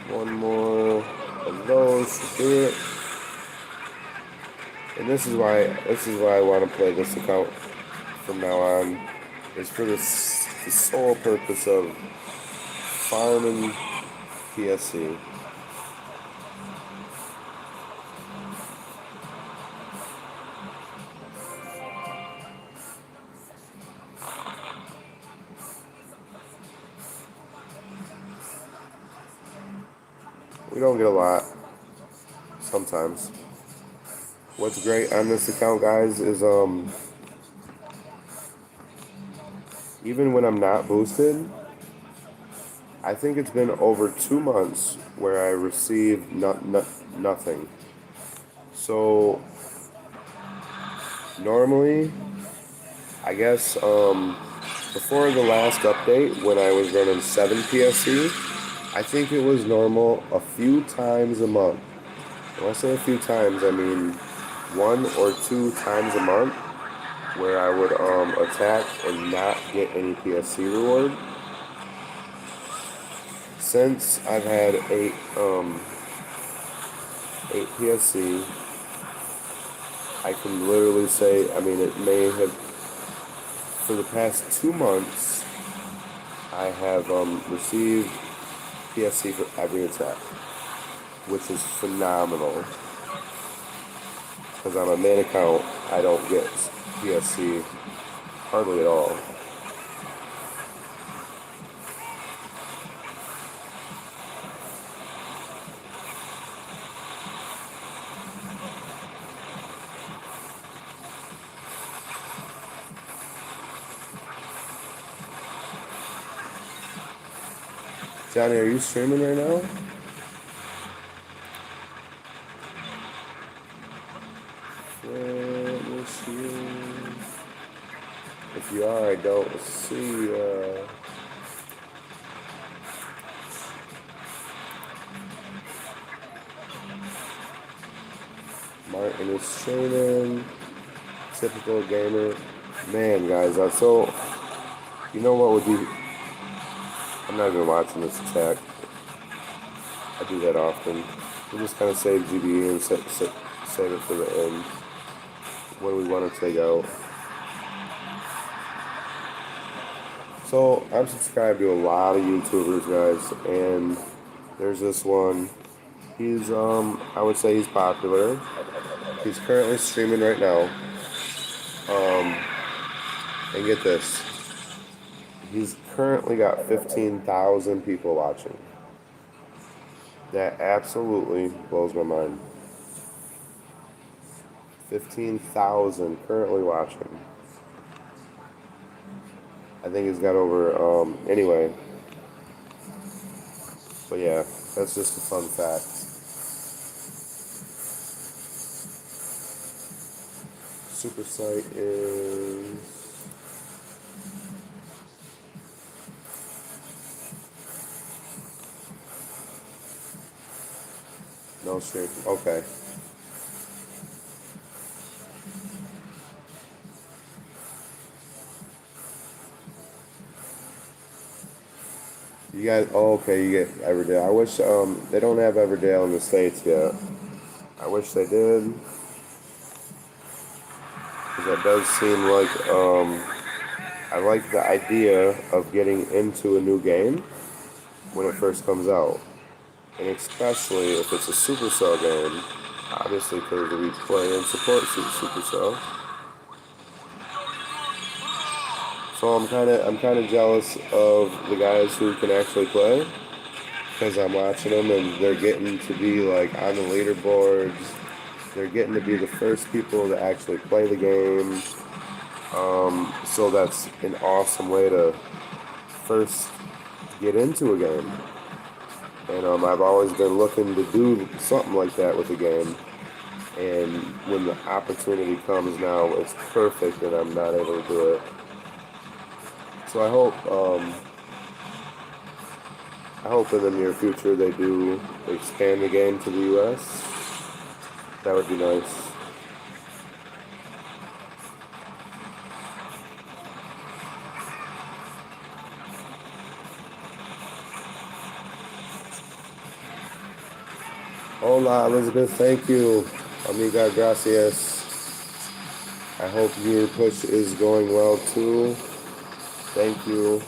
One more of those to do it. And this is why I want to play this account from now on, is for the sole purpose of farming PSC. We don't get a lot sometimes. What's great on this account, guys, is even when I'm not boosted, I think it's been over 2 months where I received nothing. So normally, I guess before the last update, when I was running 7 PSC, I think it was normal a few times a month. When I say a few times, I mean 1 or 2 times a month where I would attack and not get any PSC reward. Since I've had 8 PSC, I can literally say, I mean, it may have, for the past 2 months, I have received PSC for every attack, which is phenomenal. Because on my main account, I don't get PSC hardly at all. Johnny, are you streaming right now? Let me see. If you are, I don't see. Martin is streaming. Typical gamer. Man, guys, that's so. You know what would be. I'm not even watching this attack. I do that often. We just kind of save GBE and save it for the end. What do we want to take out? So I'm subscribed to a lot of YouTubers, guys, and there's this one. He's I would say he's popular. He's currently streaming right now. And get this. He's currently got 15,000 people watching. That absolutely blows my mind. 15,000 currently watching. I think he's got over, anyway. But yeah, that's just a fun fact. Super site is... No stream. Okay. You guys, oh, okay, you get Everdale. I wish, they don't have Everdale in the States yet. I wish they did. Because that does seem like, I like the idea of getting into a new game when it first comes out. And especially if it's a Supercell game, obviously because we play and support Supercell. So I'm kind of jealous of the guys who can actually play, because I'm watching them and they're getting to be like on the leaderboards. They're getting to be the first people to actually play the game. So that's an awesome way to first get into a game. And I've always been looking to do something like that with a game. And when the opportunity comes now, it's perfect and I'm not able to do it. So I hope in the near future they do expand the game to the US. That would be nice. Hola, Elizabeth, thank you. Amiga, gracias. I hope your push is going well too. Thank you.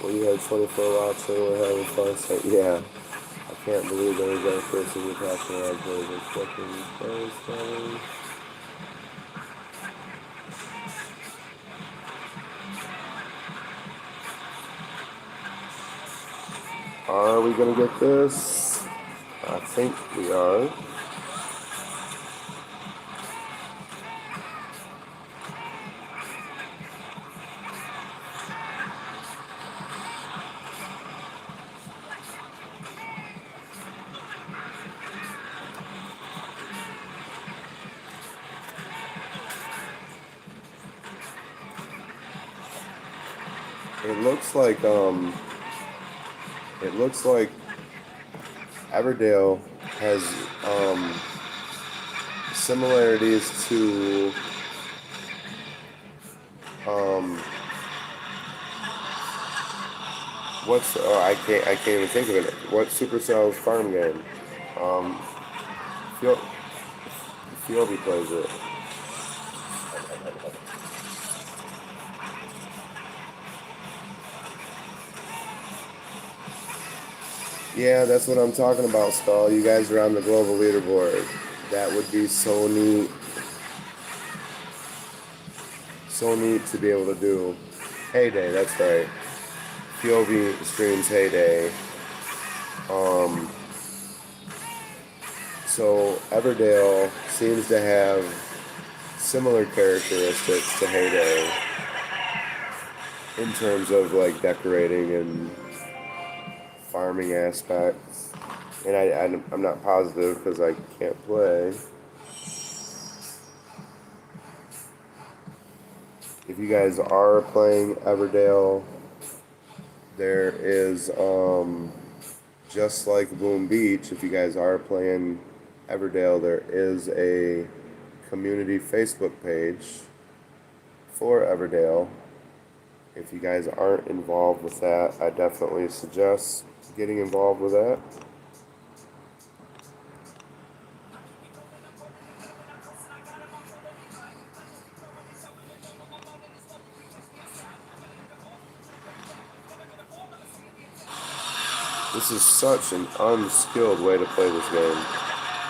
We had 24 watching, we're having fun. So, yeah, I can't believe there was that person who passed me like there was fucking Thursday. Are we gonna get this? I think we are. It looks like Everdale has similarities to What's I can't even think of it. What Supercell's farm game? Um, Fio- Fiobi plays it. Yeah, that's what I'm talking about, Skull. You guys are on the global leaderboard. That would be so neat. So neat to be able to do. Heyday, that's right. Fiobi streams Heyday. Um, so Everdale seems to have similar characteristics to Heyday in terms of like decorating and farming aspects. And I'm not positive because I can't play. If you guys are playing Everdale, there is just like Boom Beach. If you guys are playing Everdale, there is a community Facebook page for Everdale. If you guys aren't involved with that, I definitely suggest getting involved with that. This is such an unskilled way to play this game.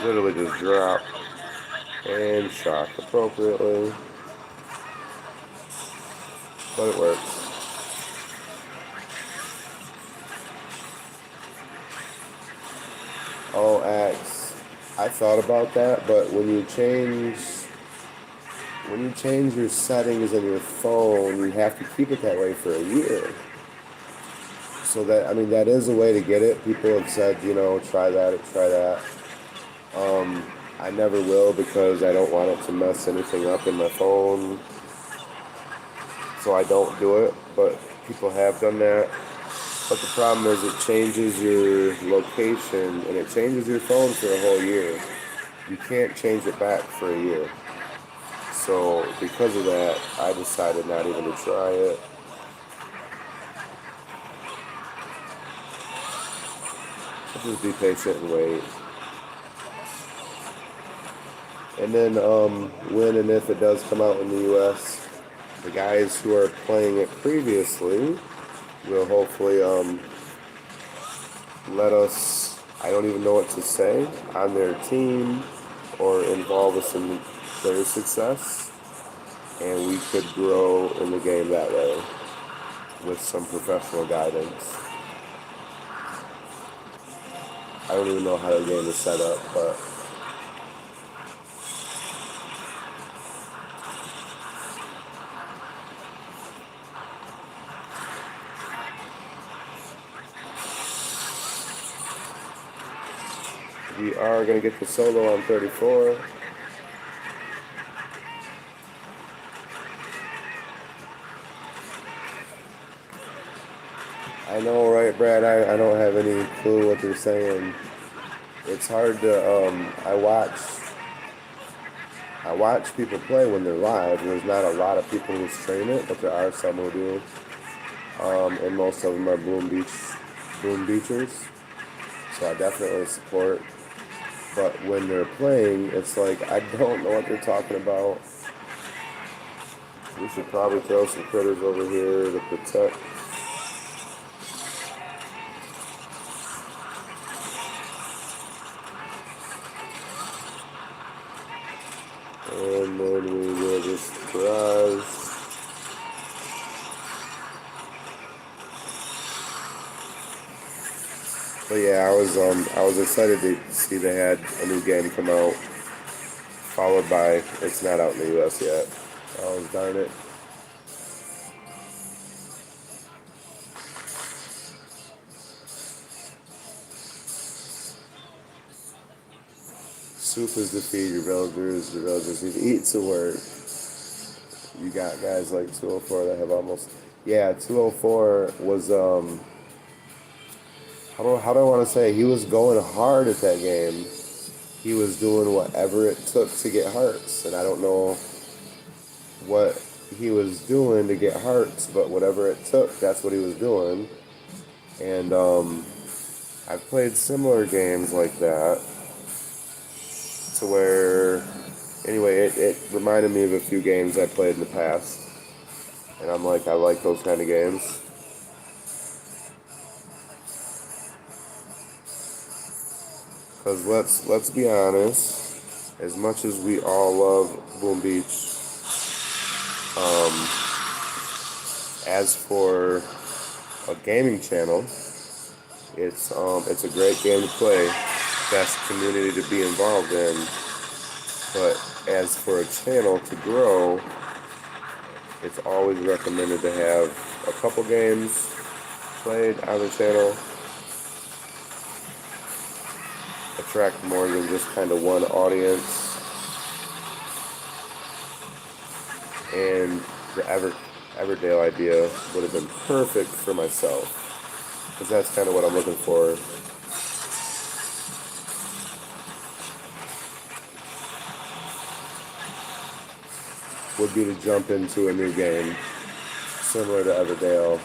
Literally just drop and shock appropriately. But it works. Oh, X. I thought about that, but when you change your settings in your phone, you have to keep it that way for a year. So that is a way to get it. People have said, try that, try that. I never will because I don't want it to mess anything up in my phone. So I don't do it, but people have done that. But the problem is it changes your location and it changes your phone for a whole year. You can't change it back for a year. So because of that, I decided not even to try it. I'll just be patient and wait. And then when and if it does come out in the U.S., the guys who are playing it previously will hopefully let us, I don't even know what to say, on their team or involve us in their success. And we could grow in the game that way with some professional guidance. I don't even know how the game is set up, but we are going to get the solo on 34. I know, right, Brad? I don't have any clue what they're saying. It's hard to, I watch people play when they're live, and there's not a lot of people who stream it, but there are some who do. And most of them are Boom Beachers. So I definitely support. But when they're playing, it's like, I don't know what they're talking about. We should probably throw some critters over here to protect. And then we will just barrage. But yeah, I was excited to see they had a new game come out, followed by it's not out in the U.S. yet. Oh, darn it. Soup is the feed, your villagers need to eat to work. You got guys like 204 that have almost, yeah, 204 was, how do I want to say, he was going hard at that game. He was doing whatever it took to get hearts, and I don't know what he was doing to get hearts, but whatever it took, that's what he was doing. And I've played similar games like that to where, anyway, it reminded me of a few games I played in the past. And I'm like, I like those kind of games. Because let's be honest, as much as we all love Boom Beach, as for a gaming channel, it's a great game to play, best community to be involved in. But as for a channel to grow, it's always recommended to have a couple games played on the channel, attract more than just kind of one audience, and the Everdale idea would have been perfect for myself, because that's kind of what I'm looking for. Would be to jump into a new game similar to Everdale.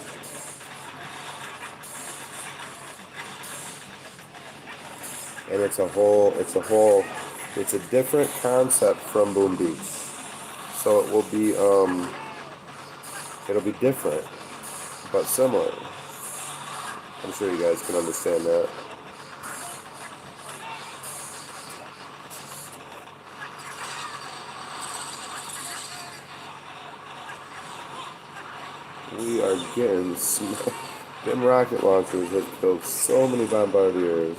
And it's a different concept from Boom Beach. So it will be, it'll be different, but similar. I'm sure you guys can understand that. We are getting them rocket launchers have killed so many bombardiers.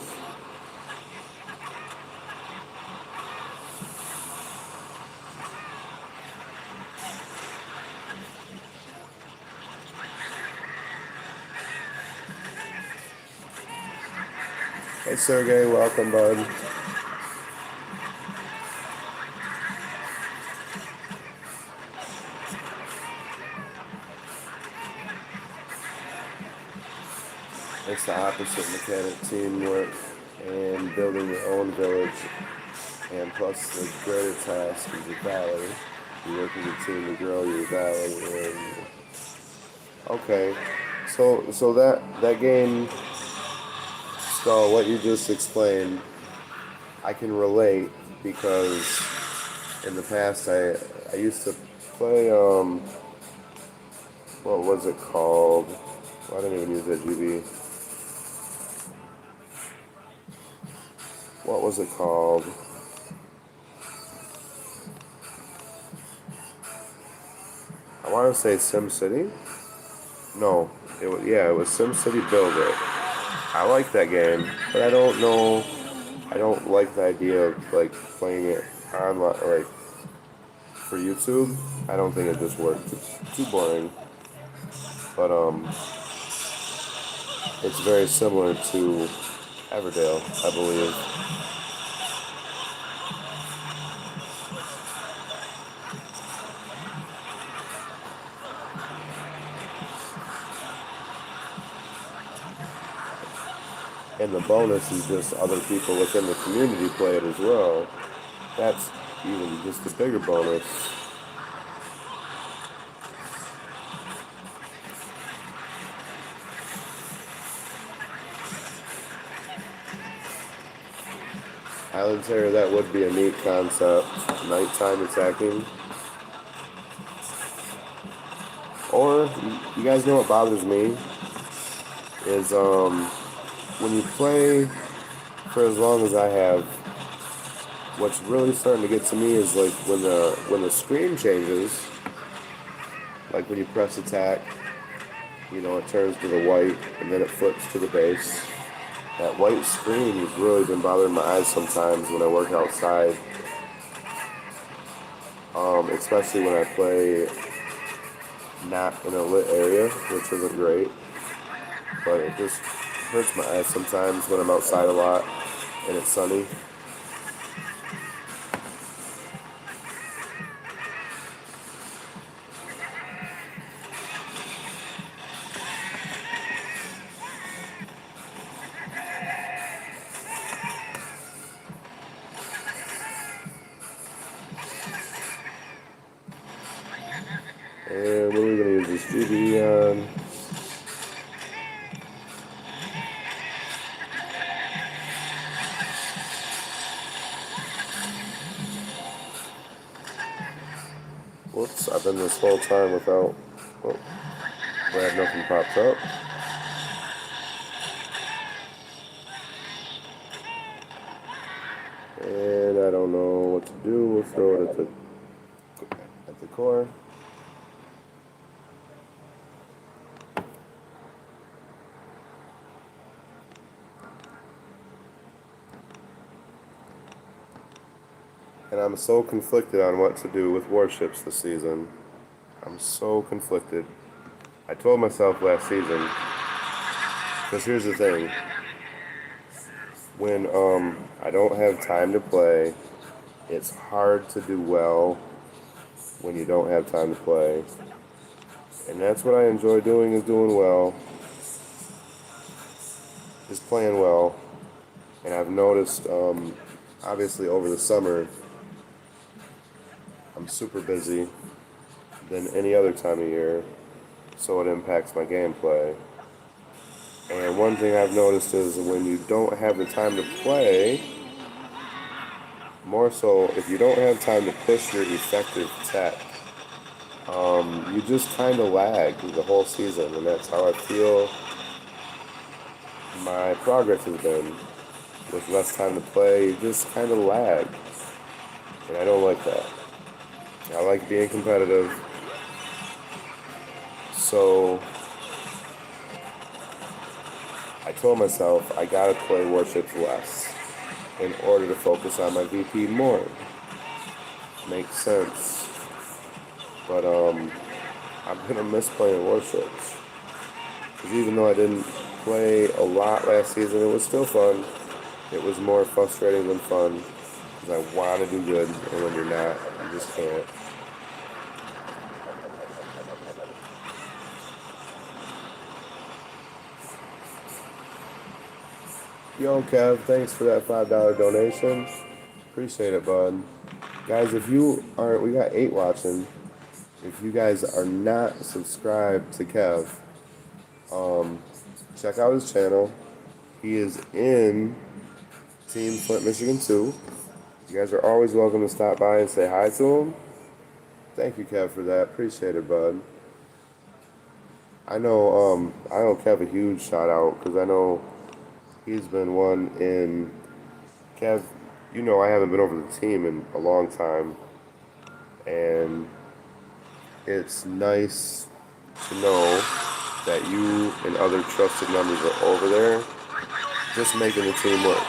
Hey Sergey, welcome bud. It's the opposite mechanic, teamwork and building your own village, and plus the greater task is your valley. You work as a team to grow your valley. And okay, so that game, Skull, what you just explained, I can relate because in the past I used to play what was it called? Well, I didn't even use that GB. What was it called? I want to say SimCity. No, it was SimCity Build It. I like that game, but I don't know. I don't like the idea of like playing it online, like for YouTube. I don't think it just worked. It's too boring. But it's very similar to Everdale, I believe. And the bonus is just other people within the community play it as well. That's even just a bigger bonus. Island Terror, that would be a neat concept. Nighttime attacking. Or, you guys know what bothers me? Is when you play for as long as I have, what's really starting to get to me is like when the screen changes, like when you press attack, it turns to the white and then it flips to the base. That white screen has really been bothering my eyes sometimes when I work outside, especially when I play not in a lit area, which isn't great, but it just hurts my eyes sometimes when I'm outside a lot and it's sunny. And what are we going to use this GB on? Whoops, I've been this whole time without... Oh, glad nothing pops up. And I don't know what to do. We'll throw it at the core. And I'm so conflicted on what to do with warships this season. I'm so conflicted. I told myself last season, because here's the thing. When I don't have time to play, it's hard to do well when you don't have time to play. And that's what I enjoy doing, is doing well. Just playing well. And I've noticed, obviously over the summer, I'm super busy than any other time of year, so it impacts my gameplay. And one thing I've noticed is when you don't have the time to play, more so if you don't have time to push your effective tech, you just kind of lag the whole season, and that's how I feel my progress has been. With less time to play, you just kind of lag, and I don't like that. I like being competitive, so I told myself I gotta play warships less in order to focus on my VP more. Makes sense. But I'm gonna miss playing warships. Because even though I didn't play a lot last season, it was still fun. It was more frustrating than fun. Because I want to do good, and when you're not, you just can't. Yo, Kev, thanks for that $5 donation. Appreciate it, bud. Guys, if you aren't, we got 8 watching. If you guys are not subscribed to Kev, check out his channel. He is in Team Flint, Michigan 2. You guys are always welcome to stop by and say hi to him. Thank you, Kev, for that. Appreciate it, bud. I know Kev a huge shout out because I know he's been one in Kev. You know, I haven't been over the team in a long time, and it's nice to know that you and other trusted members are over there just making the team work.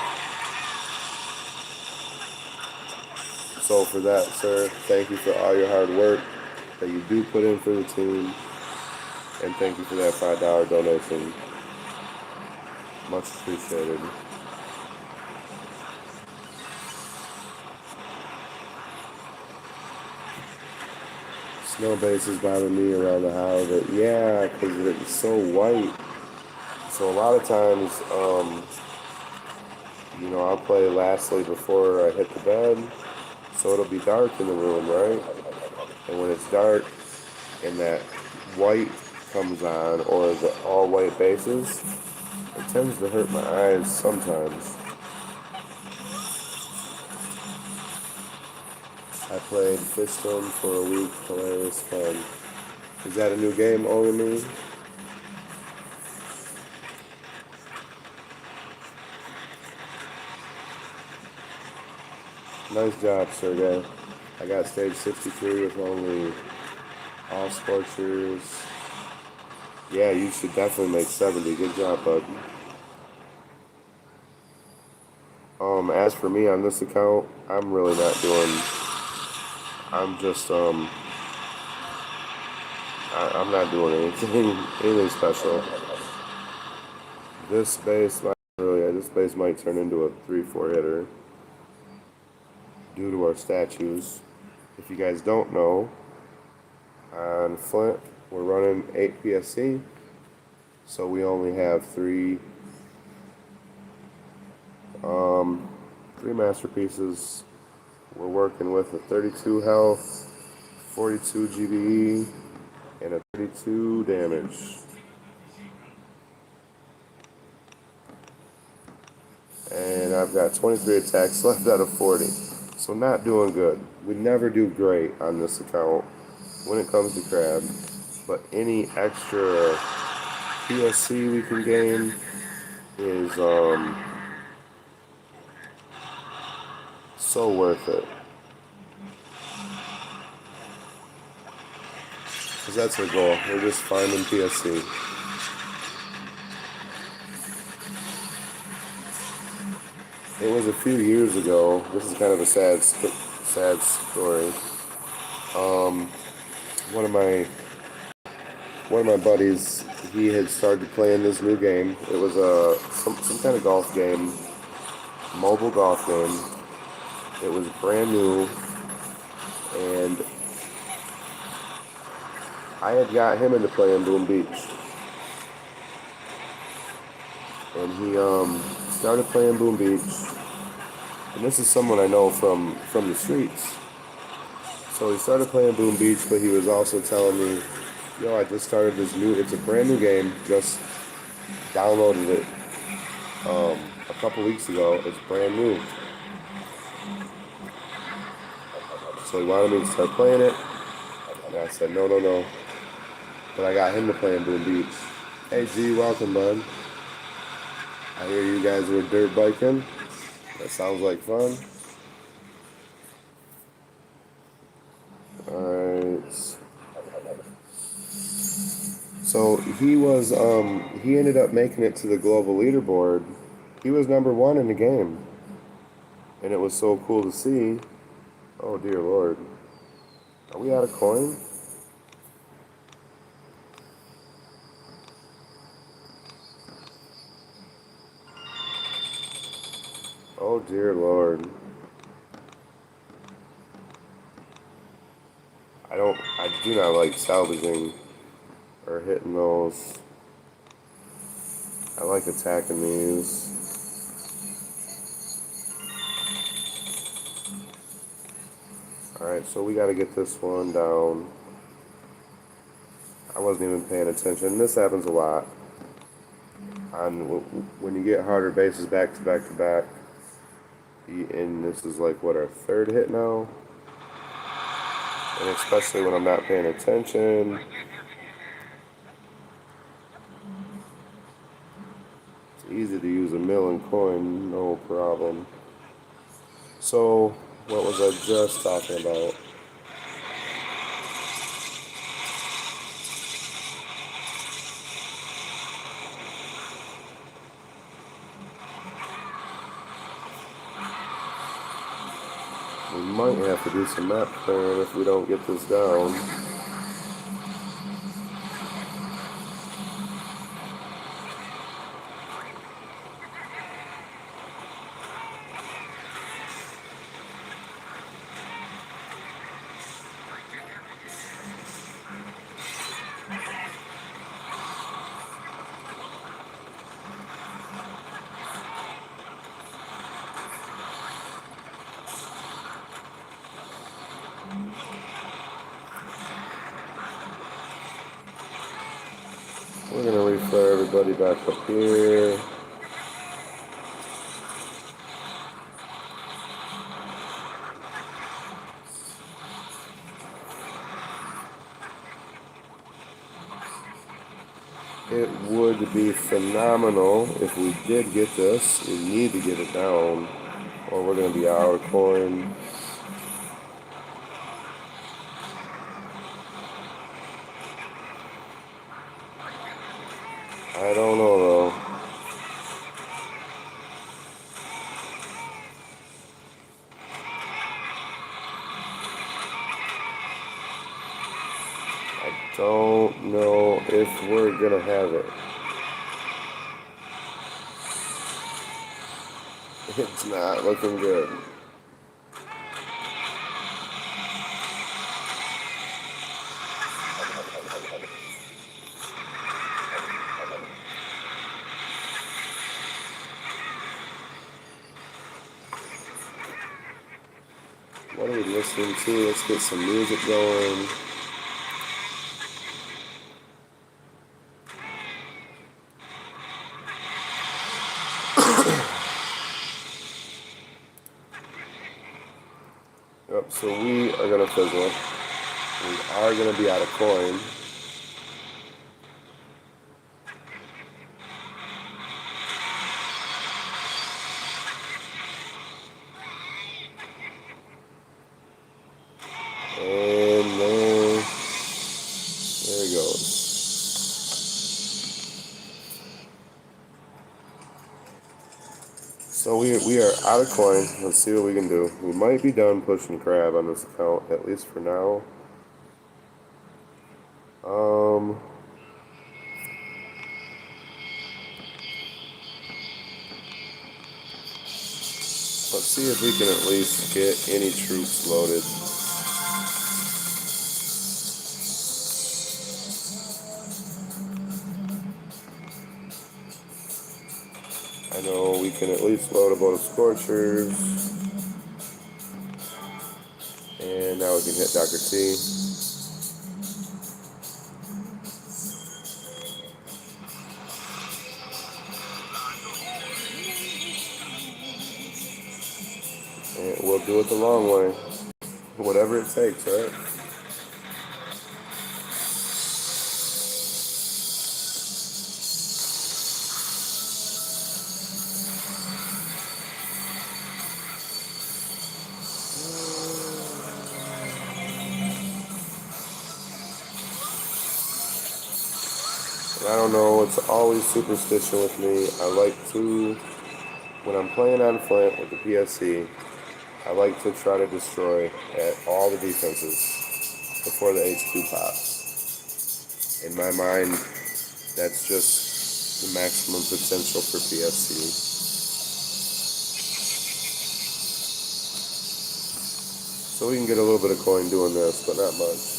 So for that, sir, thank you for all your hard work that you do put in for the team, and thank you for that $5 donation. Much appreciated. Snow bases bother me around the house, but yeah, because it's so white. So a lot of times, I'll play lastly before I hit the bed, so it'll be dark in the room, right? And when it's dark and that white comes on, or the all white bases, it tends to hurt my eyes sometimes. I played Fishdom for a week, hilarious fun. Is that a new game, only me? Nice job, Sergey. I got stage 63 with only all scorchers. Yeah, you should definitely make 70. Good job, bud. As for me on this account, I'm really not doing. I'm just I'm not doing anything special. This base might turn into a 3-4 hitter due to our statues. If you guys don't know, on Flint we're running 8 PSC, so we only have three masterpieces. We're working with a 32 health, 42 GBE, and a 32 damage. And I've got 23 attacks left out of 40. So not doing good. We never do great on this account. when it comes to crab. But any extra PSC we can gain is so worth it. Because that's our goal. We're just finding PSC. It was a few years ago. This is kind of a sad story. Um, one of my buddies, he had started playing this new game. It was some kind of golf game, mobile golf game. It was brand new, and I had got him into playing Boom Beach, and he started playing Boom Beach. And this is someone I know from the streets. So he started playing Boom Beach, but he was also telling me, "Yo, I just started this new. It's a brand new game. Just downloaded it a couple weeks ago. It's brand new." So he wanted me to start playing it, and I said, "No, no, no." But I got him to play in Boom Beach. Hey G, welcome, bud. I hear you guys were dirt biking. That sounds like fun. Alright. So he ended up making it to the global leaderboard. He was number one in the game. And it was so cool to see. Oh dear Lord. Are we out of coin? Oh dear Lord. I do not like salvaging or hitting those. I like attacking these. Alright, so we gotta get this one down. I wasn't even paying attention. This happens a lot. When you get harder bases back to back to back, and this is like what, our third hit now? And especially when I'm not paying attention. It's easy to use a mill and coin, no problem. So, what was I just talking about? We might have to do some map clearing if we don't get this down. We're gonna reflare everybody back up here. It would be phenomenal if we did get this. We need to get it down, or we're gonna be out of coin. I don't know though. I don't know if we're gonna have it. It's not looking good. What are we listening to? Let's get some music going. Yep, so we are gonna fizzle. We are going to be out of coin. And there it goes. So we are out of coin. Let's see what we can do. We might be done pushing crab on this account, at least for now. Let's see if we can at least get any troops loaded. I know we can at least load a boat of Scorchers. And now we can hit Dr. T. And we'll do it the long way. Whatever it takes, right? I don't know, it's always superstition with me. I like to, when I'm playing on Flint with the PSC, I like to try to destroy at all the defenses before the H2 pops. In my mind, that's just the maximum potential for PSC. So we can get a little bit of coin doing this, but not much.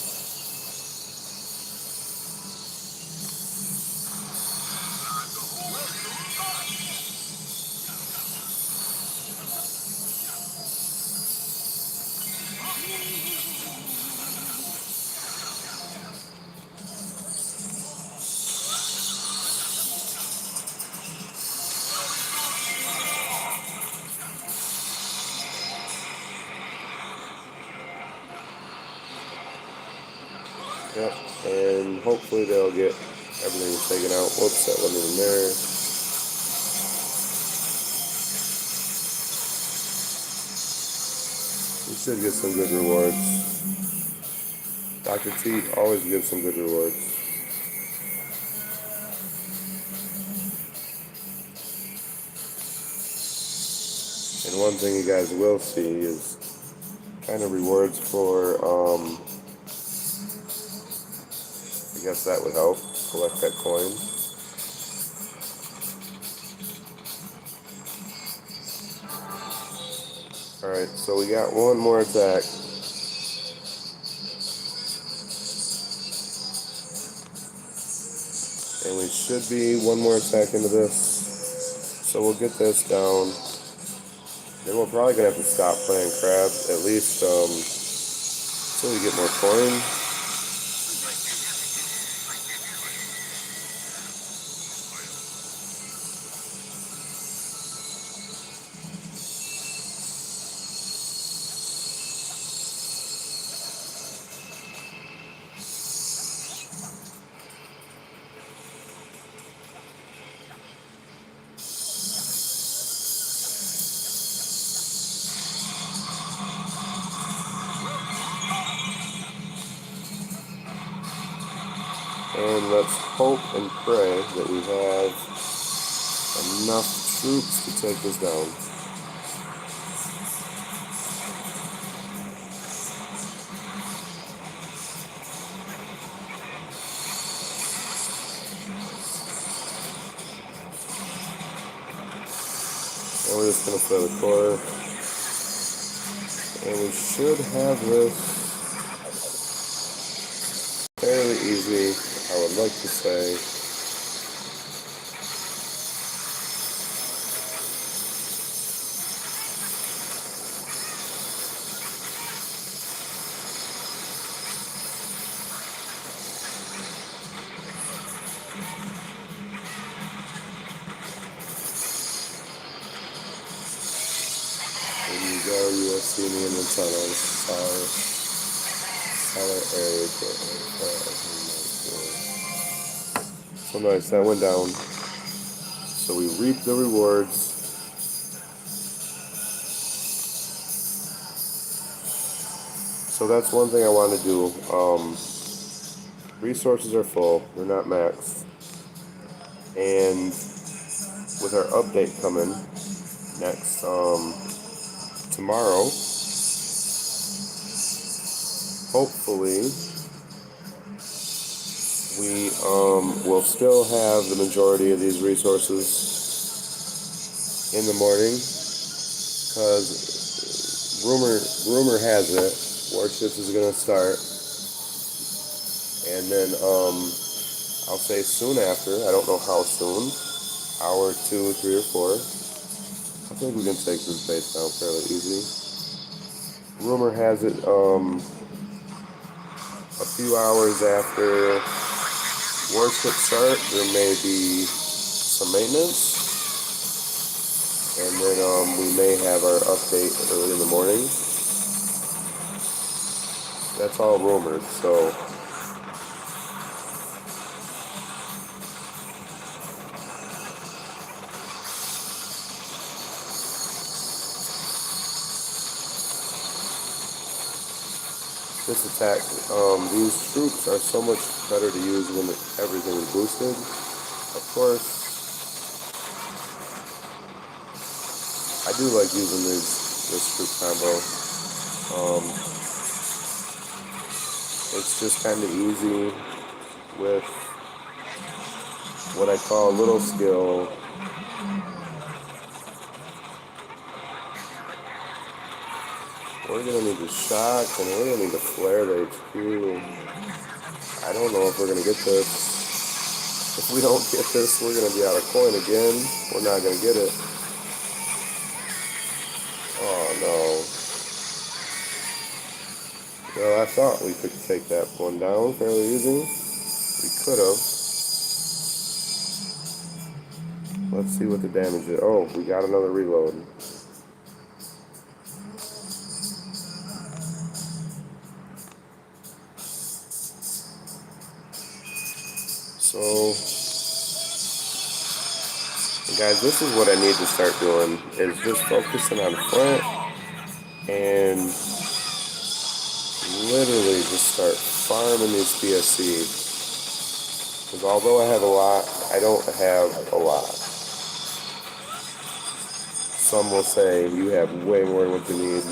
Yep, and hopefully they'll get everything taken out. Whoops, that wasn't even there. We should get some good rewards. Dr. T always gives some good rewards. And one thing you guys will see is kind of rewards for, I guess that would help, collect that coin. Alright, so we got one more attack. And we should be one more attack into this. So we'll get this down. Then we're probably going to have to stop playing crab, at least until we get more coin. And let's hope and pray that we have enough troops to take this down. And we're just going to play the core. And we should have this fairly easy, I would like to say. There you go, you'll see me in the tunnels. Sorry. Color area. So nice, that went down. So we reap the rewards. So that's one thing I want to do. Resources are full, they're not maxed. And with our update coming next tomorrow, hopefully we will still have the majority of these resources in the morning, because rumor has it warships is gonna start, and then I'll say soon after. I don't know how soon. Hour, 2, 3, or 4. I think we can take this base down fairly easy. Rumor has it a few hours after warship start, there may be some maintenance, and then we may have our update early in the morning. That's all rumors, so this attack, these troops are so much better to use when everything is boosted. Of course, I do like using this troop combo. It's just kind of easy with what I call a little skill. We're gonna need the shock, and we're gonna need to flare the HQ. I don't know if we're gonna get this. If we don't get this, we're gonna be out of coin again. We're not gonna get it. Oh no. Well, I thought we could take that one down fairly easy. We could have. Let's see what the damage is. Oh, we got another reload. So, guys, this is what I need to start doing, is just focusing on front and literally just start farming these PSC. Because although I have a lot, I don't have a lot. Some will say you have way more than what you need,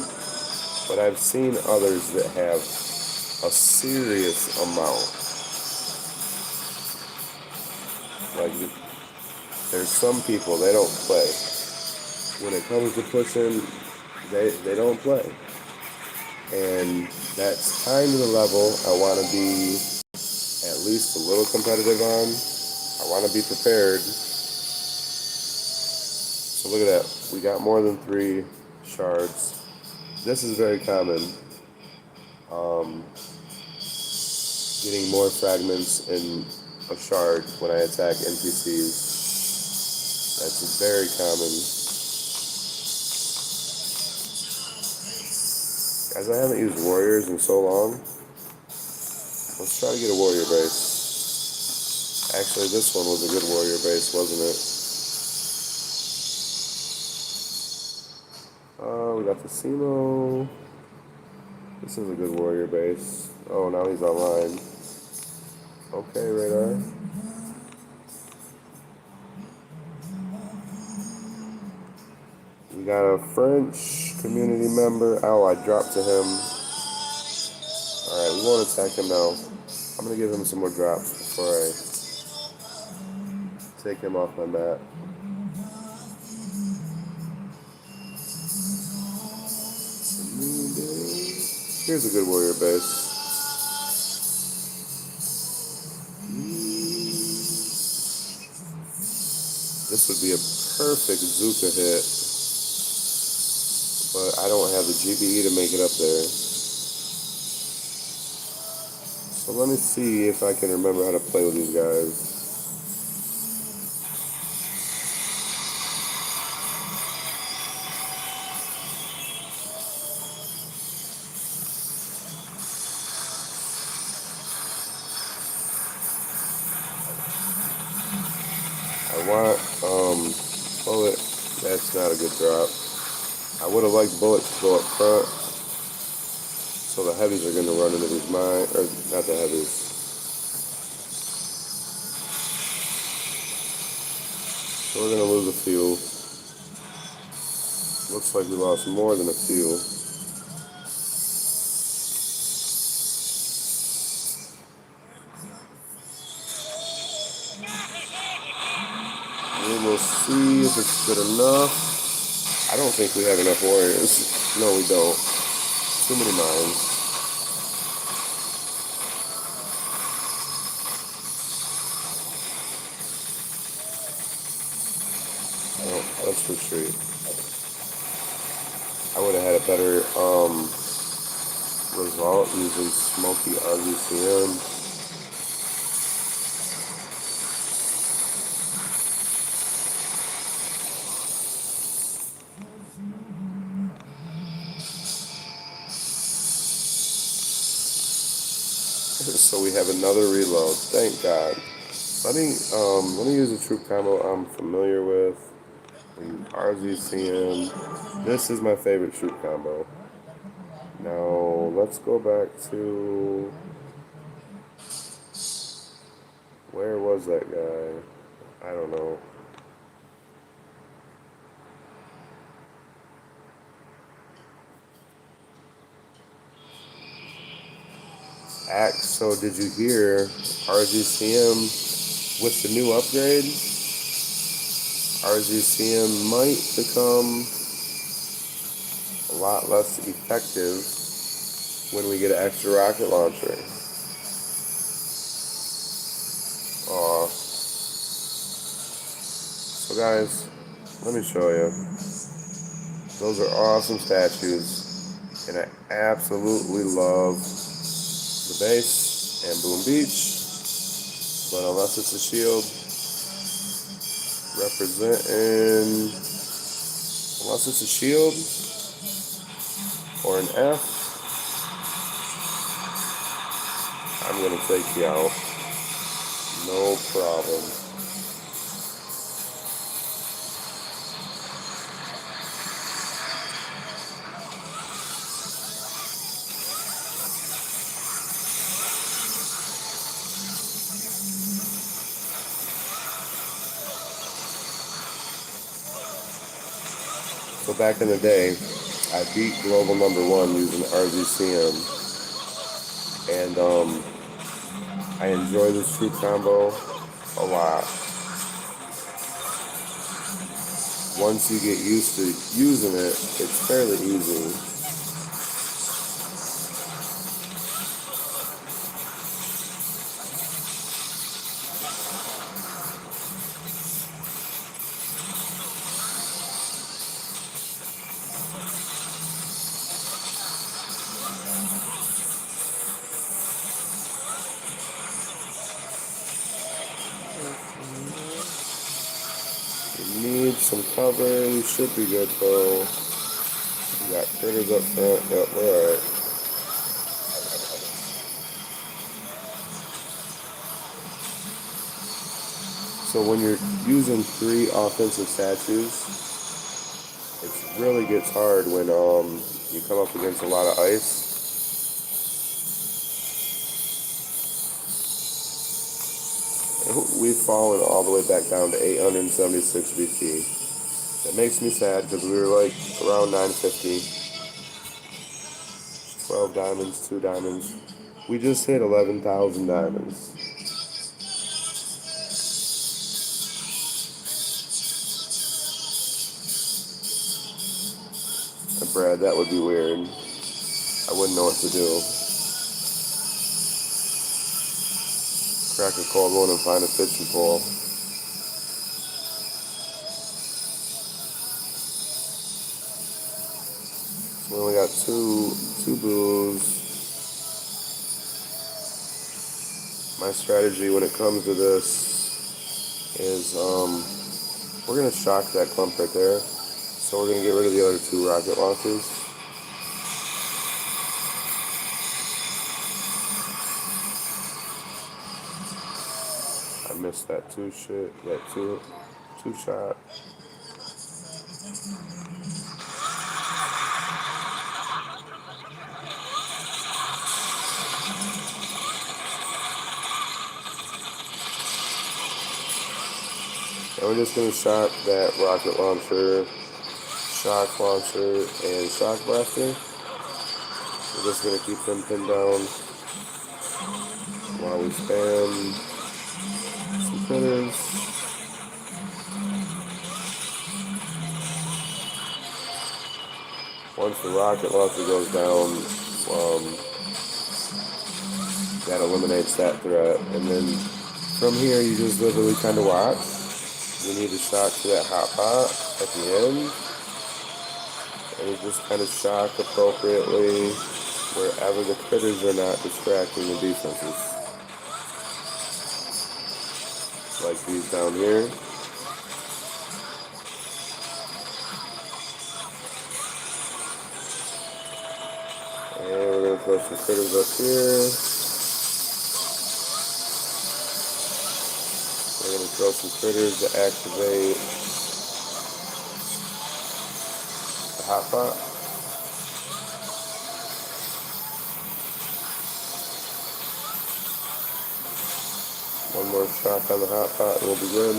but I've seen others that have a serious amount. Like, there's some people, they don't play. When it comes to pushing, they don't play. And that's kind of the level I want to be at least a little competitive on. I want to be prepared. So look at that. We got more than 3 shards. This is very common. Getting more fragments in a shard when I attack NPCs. That's very common. Guys, I haven't used warriors in so long. Let's try to get a warrior base. Actually, this one was a good warrior base, wasn't it? We got the Simo. This is a good warrior base. Oh, now he's online. Okay, radar. We got a French community member. Oh, I dropped to him. Alright, we won't attack him now. I'm going to give him some more drops before I take him off my map. Here's a good warrior base. This would be a perfect Zuka hit, but I don't have the GPE to make it up there. So let me see if I can remember how to play with these guys. want bullet. That's not a good drop. I would have liked bullet to go up front, so the heavies are going to run into these mines, or not the heavies. So we're going to lose a few. Looks like we lost more than a few. We will see if it's good enough. I don't think we have enough warriors. No, we don't. Too many mines. Oh, let's retreat. I would have had a better result using smoky RGCM. So we have another reload. Thank God. Let me use a troop combo I'm familiar with. RGCM. This is my favorite troop combo. Now let's go back to, where was that guy? I don't know. Axe. So did you hear RGCM with the new upgrade? RGCM might become a lot less effective when we get an extra rocket launcher. Aw. So guys, let me show you. Those are awesome statues, and I absolutely love the base and Boom Beach, but unless it's a shield representing, unless it's a shield or an F, I'm going to take you out. No problem. So back in the day, I beat global #1 using RGCM, and I enjoy this troop combo a lot. Once you get used to using it, it's fairly easy. We need some cover. We should be good though. We got critters up front. Yep, we're alright. So when you're using 3 offensive statues, it really gets hard when you come up against a lot of ice. We've fallen all the way back down to 876 BP. That makes me sad because we were like around 950. 12 diamonds, 2 diamonds. We just hit 11,000 diamonds. And Brad, that would be weird. I wouldn't know what to do. Crack a cold one and find a fishing pole. We only got two blues. My strategy when it comes to this is we're gonna shock that clump right there. So we're gonna get rid of the other 2 rocket launchers. I missed that 2 shit. That 2. 2 shot. And we're just going to shock that rocket launcher, shock launcher, and shock blaster. We're just going to keep them pinned down while we spam some critters. Once the rocket launcher goes down, that eliminates that threat. And then from here, you just literally kind of watch. You need to shock to that hot pot at the end. And you just kind of shock appropriately wherever the critters are not distracting the defenses. Like these down here. And we're going to throw some critters up here. We're going to throw some critters to activate the hot pot. One more shock on the hot pot and we'll be good.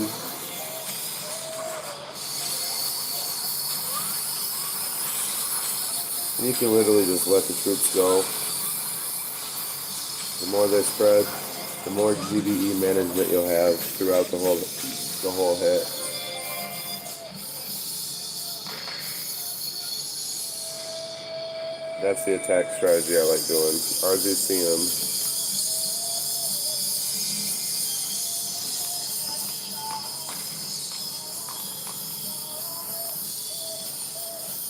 And you can literally just let the troops go. The more they spread, the more GBE management you'll have throughout the whole hit. That's the attack strategy I like doing. RZCM.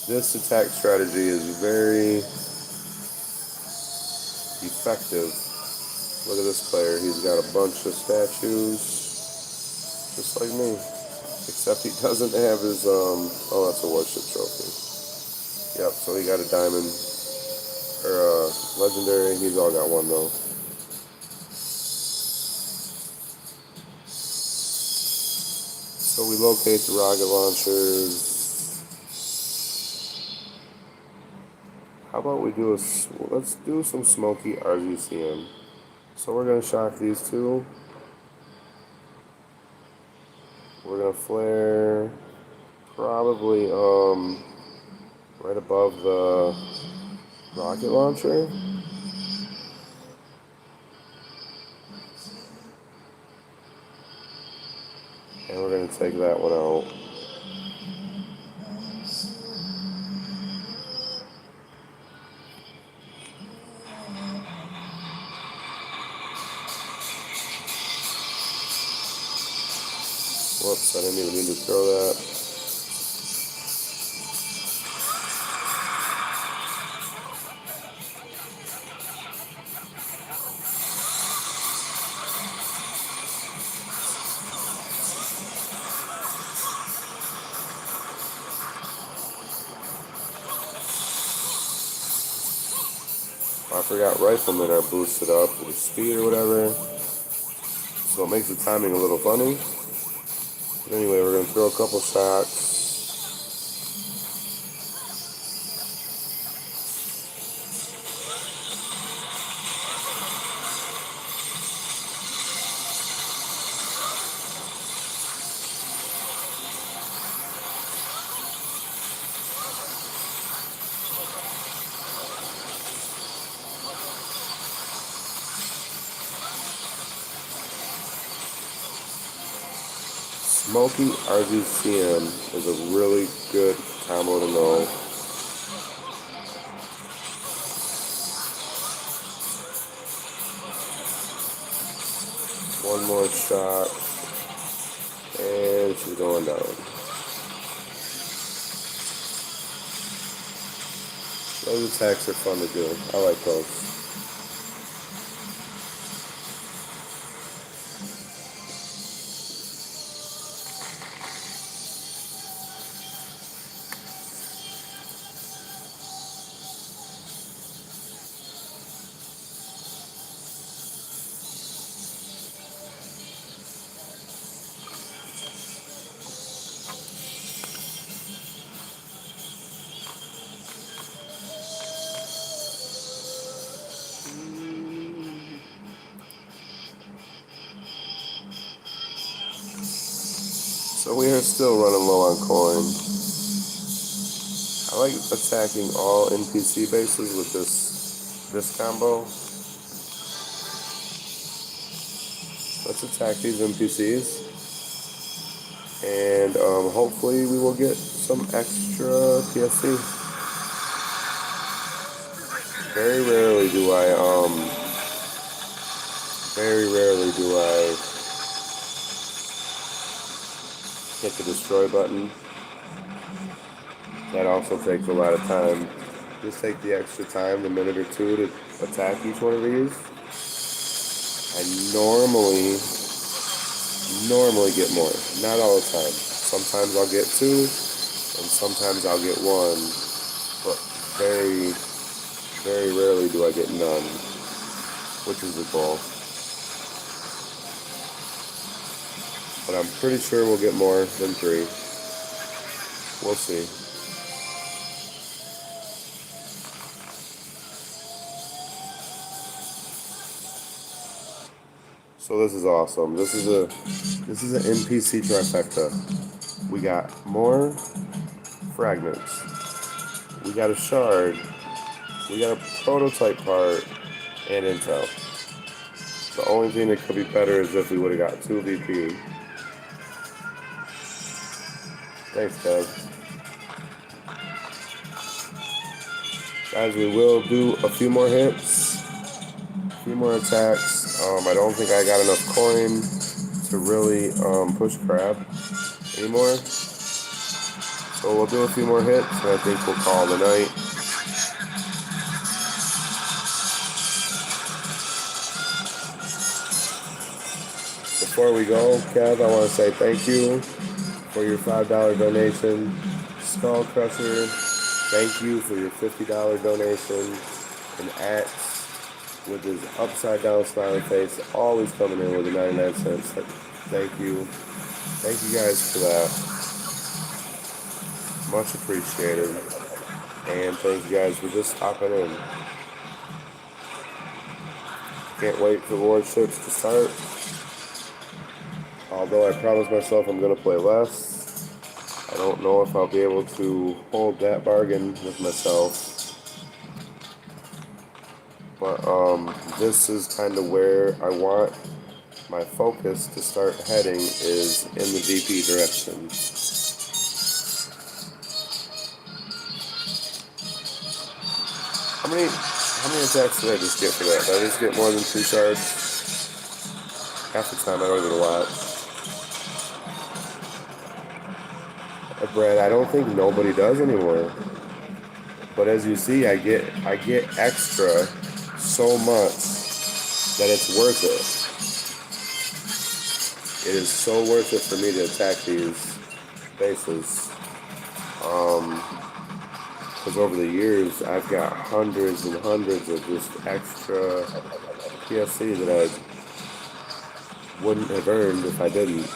This attack strategy is very effective. Look at this player. He's got a bunch of statues, just like me. Except he doesn't have his, oh, that's a warship trophy. Yep, so he got a diamond, or a legendary. He's all got one, though. So we locate the rocket launchers. How about we do let's do some smoky RZCM. So we're going to shock these two. We're going to flare probably right above the rocket launcher. And we're going to take that one out. Whoops, I didn't even need to throw that. I forgot riflemen are boosted up with speed or whatever. So it makes the timing a little funny. But anyway, we're going to throw a couple shots. Smoky RZCM is a really good combo to know. One more shot, and she's going down. Those attacks are fun to do. I like those. So we are still running low on coin. I like attacking all NPC bases with this combo. Let's attack these NPCs. And hopefully we will get some extra PSC. Very rarely do I hit the destroy button. That also takes a lot of time. Just take the extra time, the minute or two, to attack each one of these. I normally get more. Not all the time. Sometimes I'll get 2, and sometimes I'll get 1. But very, very rarely do I get none, which is the goal. But I'm pretty sure we'll get more than 3. We'll see. So this is awesome. This is an NPC trifecta. We got more fragments. We got a shard. We got a prototype part and intel. The only thing that could be better is if we would have got 2 VP. Thanks, Kev. Guys, we will do a few more hits, a few more attacks. I don't think I got enough coin to really push crab anymore. So we'll do a few more hits, and I think we'll call it a night. Before we go, Kev, I want to say thank you for your $5 donation. Skull Crusher, thank you for your $50 donation. And Axe, with his upside down smiling face, always coming in with the 99 cents. Thank you. Thank you guys for that. Much appreciated. And thank you guys for just hopping in. Can't wait for warships to start. Although I promised myself I'm going to play less. I don't know if I'll be able to hold that bargain with myself. But this is kind of where I want my focus to start heading, is in the VP direction. How many attacks did I just get for that? Did I just get more than 2 shards? Half the time I don't even watch. Brad, I don't think nobody does anymore. But as you see, I get extra so much that it's worth it. It is so worth it for me to attack these bases. Because over the years, I've got hundreds and hundreds of just extra PSC that I wouldn't have earned if I didn't.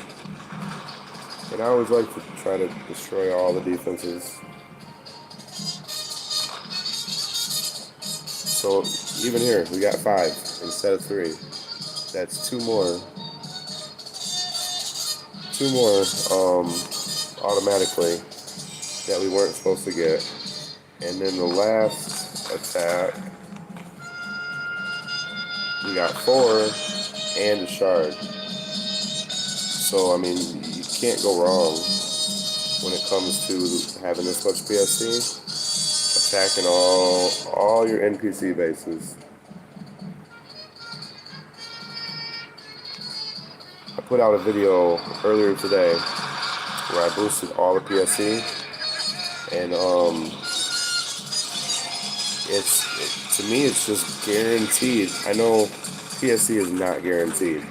And I always like to try to destroy all the defenses. So even here, we got 5 instead of 3. That's 2 more. 2 more automatically that we weren't supposed to get. And then the last attack, we got 4 and a shard. So, I mean, you can't go wrong when it comes to having this much PSC. Attacking all your NPC bases. I put out a video earlier today where I boosted all the PSC, and to me it's just guaranteed. I know PSC is not guaranteed,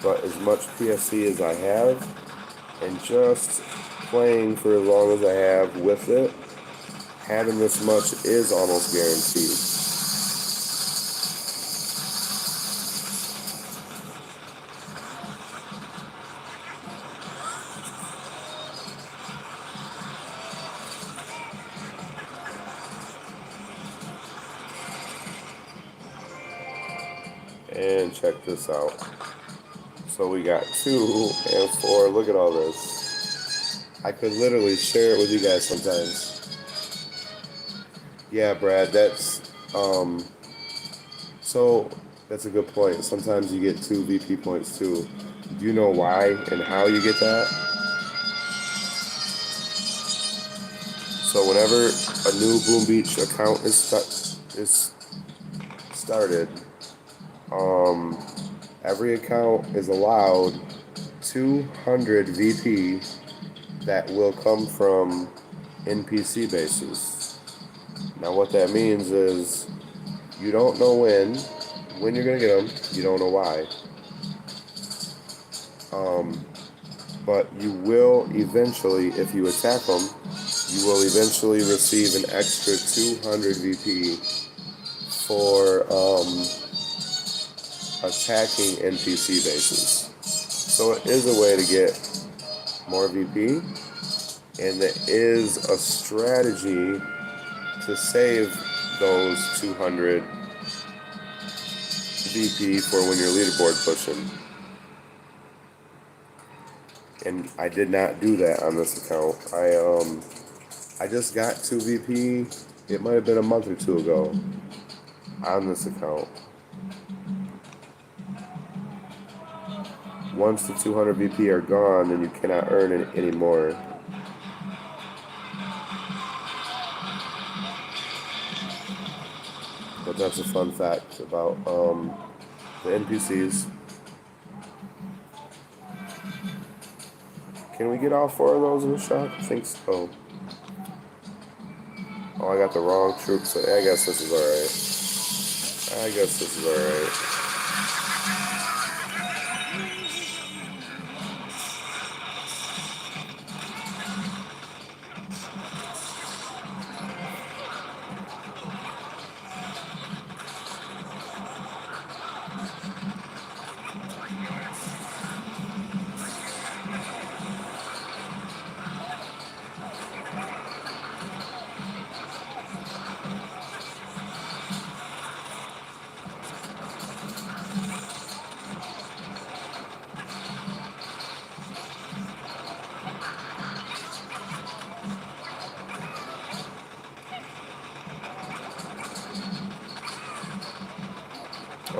but as much PSC as I have, and just playing for as long as I have with it, having this much is almost guaranteed. And check this out. So we got 2 and 4. Look at all this. I could literally share it with you guys sometimes. Yeah, Brad, so that's a good point. Sometimes you get 2 VP points too. Do you know why and how you get that? So whenever a new Boom Beach account is started, every account is allowed 200 VP that will come from NPC bases. Now what that means is you don't know when you're gonna get them. You don't know why. But you will eventually, if you attack them, you will eventually receive an extra 200 VP for attacking NPC bases. So it is a way to get more VP, and there is a strategy to save those 200 VP for when you're leaderboard pushing. And I did not do that on this account. I just got 2 VP. It might have been a month or two ago on this account. Once the 200 VP are gone, then you cannot earn it anymore. But that's a fun fact about the NPCs. Can we get all 4 of those in a shot? I think so. Oh, I got the wrong troops. I guess this is alright.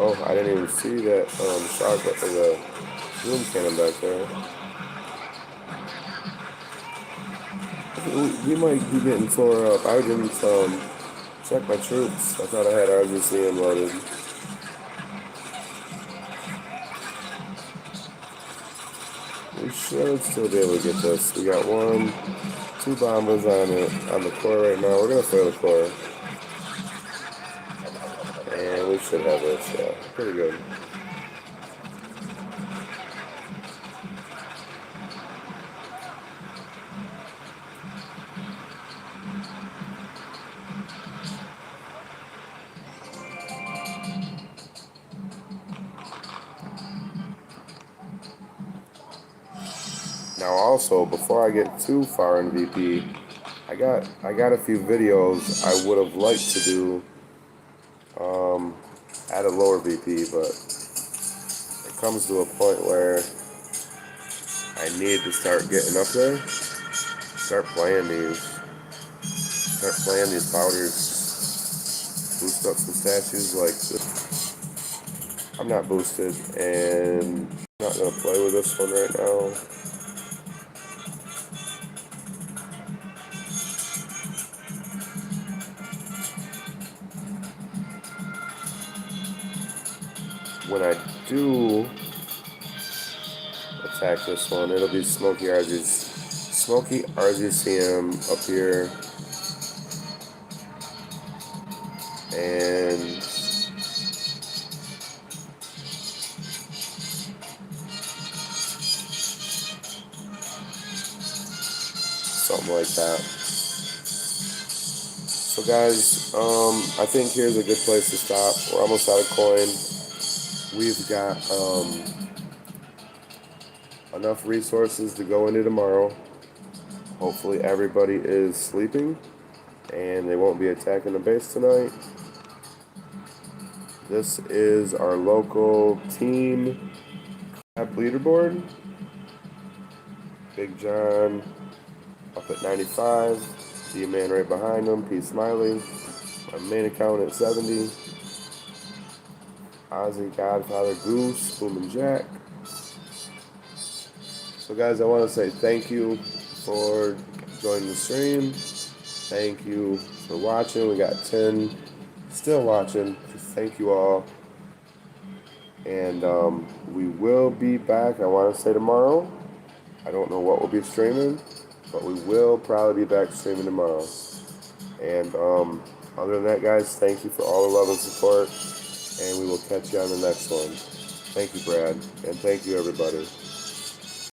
Oh, I didn't even see that shot or the room cannon back there. We might be getting tore up. I didn't check my troops. I thought I had RGCM loaded. We should still be able to get this. We got 2 bombers on the core right now. We're gonna fail the core. And we should have this, yeah. Pretty good. Now also, before I get too far in VP, I got a few videos I would have liked to do at a lower VP, but it comes to a point where I need to start getting up there, start playing these powders, boost up some statues like this. I'm not boosted, and I'm not gonna play with this one right now. When I do attack this one, it'll be Smoky RGCM up here, and something like that. So guys, I think here's a good place to stop. We're almost out of coin. We've got enough resources to go into tomorrow. Hopefully everybody is sleeping and they won't be attacking the base tonight. This is our local team crab leaderboard. Big John, up at 95. D-Man right behind him. P Smiley. My main account at 70. Ozzy, Godfather, Goose, Boom and Jack. So guys, I want to say thank you for joining the stream. Thank you for watching. We got 10 still watching. Thank you all. And we will be back, I want to say tomorrow. I don't know what we'll be streaming, but we will probably be back streaming tomorrow. And other than that, guys, thank you for all the love and support. And we will catch you on the next one. Thank you, Brad. And thank you, everybody.